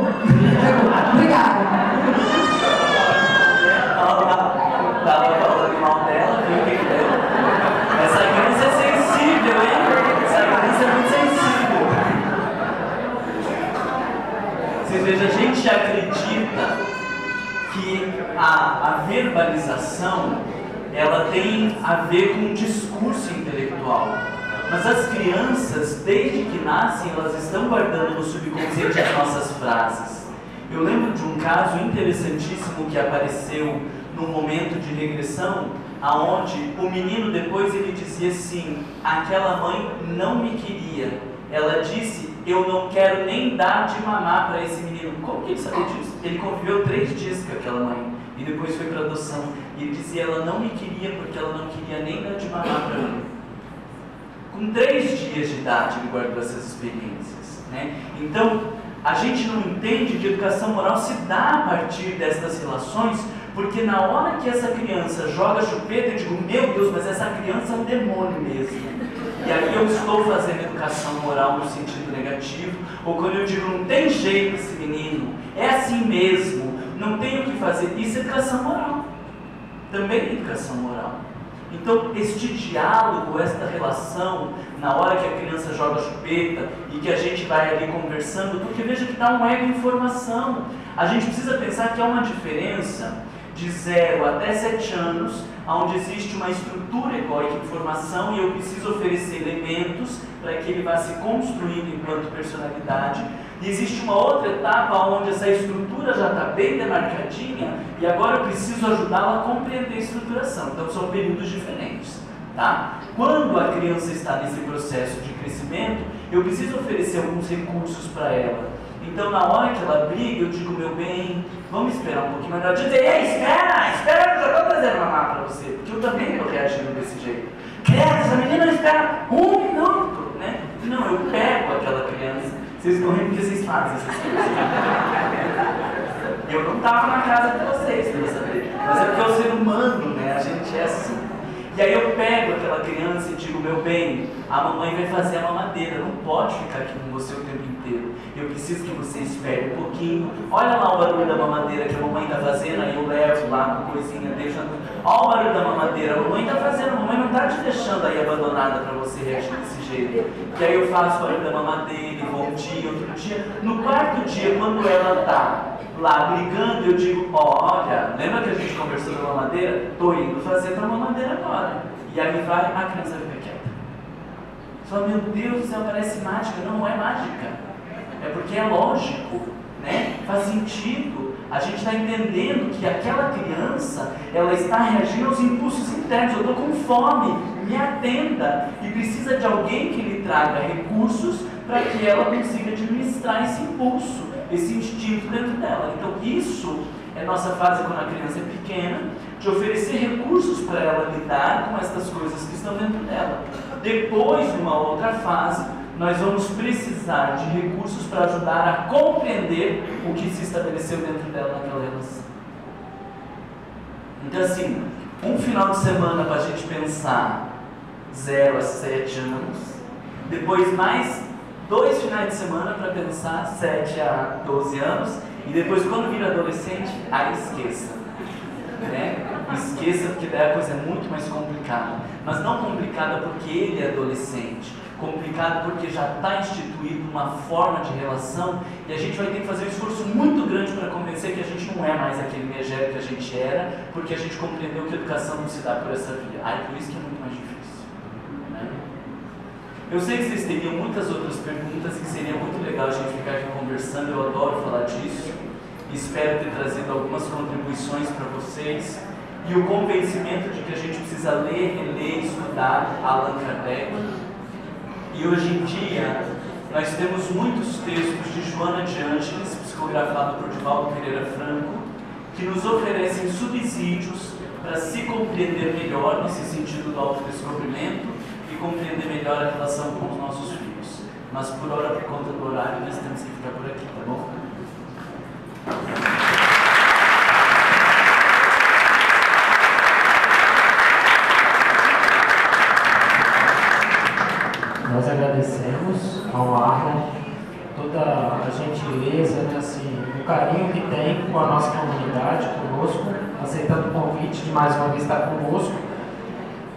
Obrigada. Estava falando mal dela, viu o que deu? Essa criança é sensível, hein? Essa criança é muito sensível. Vocês vejam, a gente acredita que a verbalização ela tem a ver com o discurso intelectual. Mas as crianças, desde que nascem, elas estão guardando no subconsciente as nossas frases. Eu lembro de um caso interessantíssimo que apareceu num momento de regressão, aonde o menino depois ele dizia assim, aquela mãe não me queria. Ela disse, eu não quero nem dar de mamar para esse menino. Como que ele sabia disso? Ele conviveu 3 dias com aquela mãe. e depois foi para adoção. E ele dizia, ela não me queria porque ela não queria nem dar de mamar para mim. Com 3 dias de idade ele guardou essas experiências, né? Então, a gente não entende que educação moral se dá a partir destas relações, porque na hora que essa criança joga chupeta, eu digo, meu Deus, mas essa criança é um demônio mesmo. E aí eu estou fazendo educação moral no sentido negativo, ou quando eu digo, não tem jeito esse menino, é assim mesmo, não tem o que fazer, isso é educação moral. Também é educação moral. Então, este diálogo, esta relação, na hora que a criança joga chupeta e que a gente vai ali conversando, porque veja que está um ego em formação. A gente precisa pensar que há uma diferença de 0 até 7 anos, onde existe uma estrutura egóica em formação e eu preciso oferecer elementos para que ele vá se construindo enquanto personalidade. E existe uma outra etapa onde essa estrutura já está bem demarcadinha e agora eu preciso ajudá-la a compreender a estruturação. Então são períodos diferentes, tá? Quando a criança está nesse processo de crescimento, eu preciso oferecer alguns recursos para ela. Então na hora que ela briga, eu digo, meu bem, vamos esperar um pouquinho, mas não adianta dizer, ei, espera, eu já estou trazendo mamar para você, porque eu também estou reagindo desse jeito. Credo, essa menina não espera 1 minuto, né? Não, eu pego aquela criança. Vocês estão rindo porque vocês fazem essas coisas. Eu não estava na casa de vocês, para saber. Mas é porque é o ser humano, né? A gente é assim. E aí eu pego aquela criança e digo, meu bem, a mamãe vai fazer a mamadeira, não pode ficar aqui com você o tempo inteiro. Eu preciso que você espere um pouquinho. Olha lá o barulho da mamadeira que a mamãe está fazendo, aí eu levo lá com coisinha, deixa. Olha o barulho da mamadeira, a mamãe está fazendo, a mamãe não está te deixando aí abandonada para você reagir desse jeito. E aí eu faço o barulho da mamadeira, e vou um dia, outro dia. No 4º dia, quando ela está lá brigando, eu digo, olha, lembra que a gente conversou da mamadeira? Estou indo fazer para a mamadeira agora. E aí vai, a criança fica quieta. Você fala, meu Deus do céu, parece mágica. Não, não é mágica. É porque é lógico, né? Faz sentido. A gente está entendendo que aquela criança, ela está reagindo aos impulsos internos. Eu estou com fome, me atenda. E precisa de alguém que lhe traga recursos para que ela consiga administrar esse impulso, esse instinto dentro dela. Então isso é nossa fase quando a criança é pequena, de oferecer recursos para ela lidar com essas coisas que estão dentro dela. Depois, numa outra fase, nós vamos precisar de recursos para ajudar a compreender o que se estabeleceu dentro dela naquela relação. Então assim, um final de semana para a gente pensar 0 a 7 anos, depois mais 2 finais de semana para pensar 7 a 12 anos, e depois quando vira adolescente, aí esqueça, né? Esqueça, porque daí a coisa é muito mais complicada, mas não complicada porque ele é adolescente, complicado porque já está instituído uma forma de relação e a gente vai ter que fazer um esforço muito grande para convencer que a gente não é mais aquele megero que a gente era, porque a gente compreendeu que a educação não se dá por essa via. Por isso que é muito mais difícil, né? Eu sei que vocês teriam muitas outras perguntas que seria muito legal a gente ficar aqui conversando, eu adoro falar disso, espero ter trazido algumas contribuições para vocês e o convencimento de que a gente precisa ler, reler, estudar Allan Kardec. E hoje em dia, nós temos muitos textos de Joana de Ângeles, psicografado por Divaldo Pereira Franco, que nos oferecem subsídios para se compreender melhor nesse sentido do autodescobrimento e compreender melhor a relação com os nossos filhos. Mas por hora, por conta do horário, nós temos que ficar por aqui, tá bom? Nós agradecemos ao Arlon toda a gentileza, né, assim, o carinho que tem com a nossa comunidade, conosco, aceitando o convite de mais uma vez estar conosco.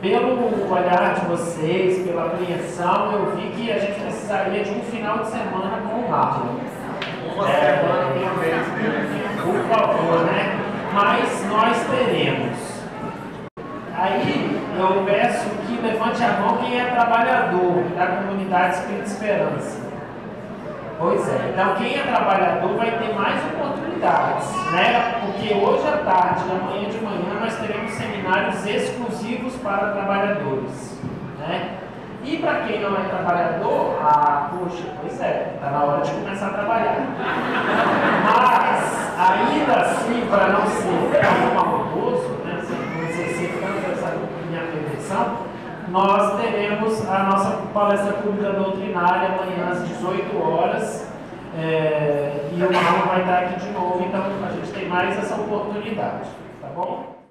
Pelo olhar de vocês, pela apreensão, eu vi que a gente precisaria de um final de semana com o Arlon. Por favor, né? Mas nós teremos. Aí eu peço que levante a mão quem é trabalhador da comunidade Espírito Esperança. Pois é, então quem é trabalhador vai ter mais oportunidades, né? Porque hoje à tarde, amanhã de manhã, nós teremos seminários exclusivos para trabalhadores, né? E para quem não é trabalhador, poxa, pois é, está na hora de começar a trabalhar. Mas aí ainda assim, para não ser tão maldoso, né, não exercer tanto essa minha prevenção, nós teremos a nossa palestra pública doutrinária amanhã às 18 horas. E o Marlon vai estar aqui de novo, então a gente tem mais essa oportunidade, tá bom?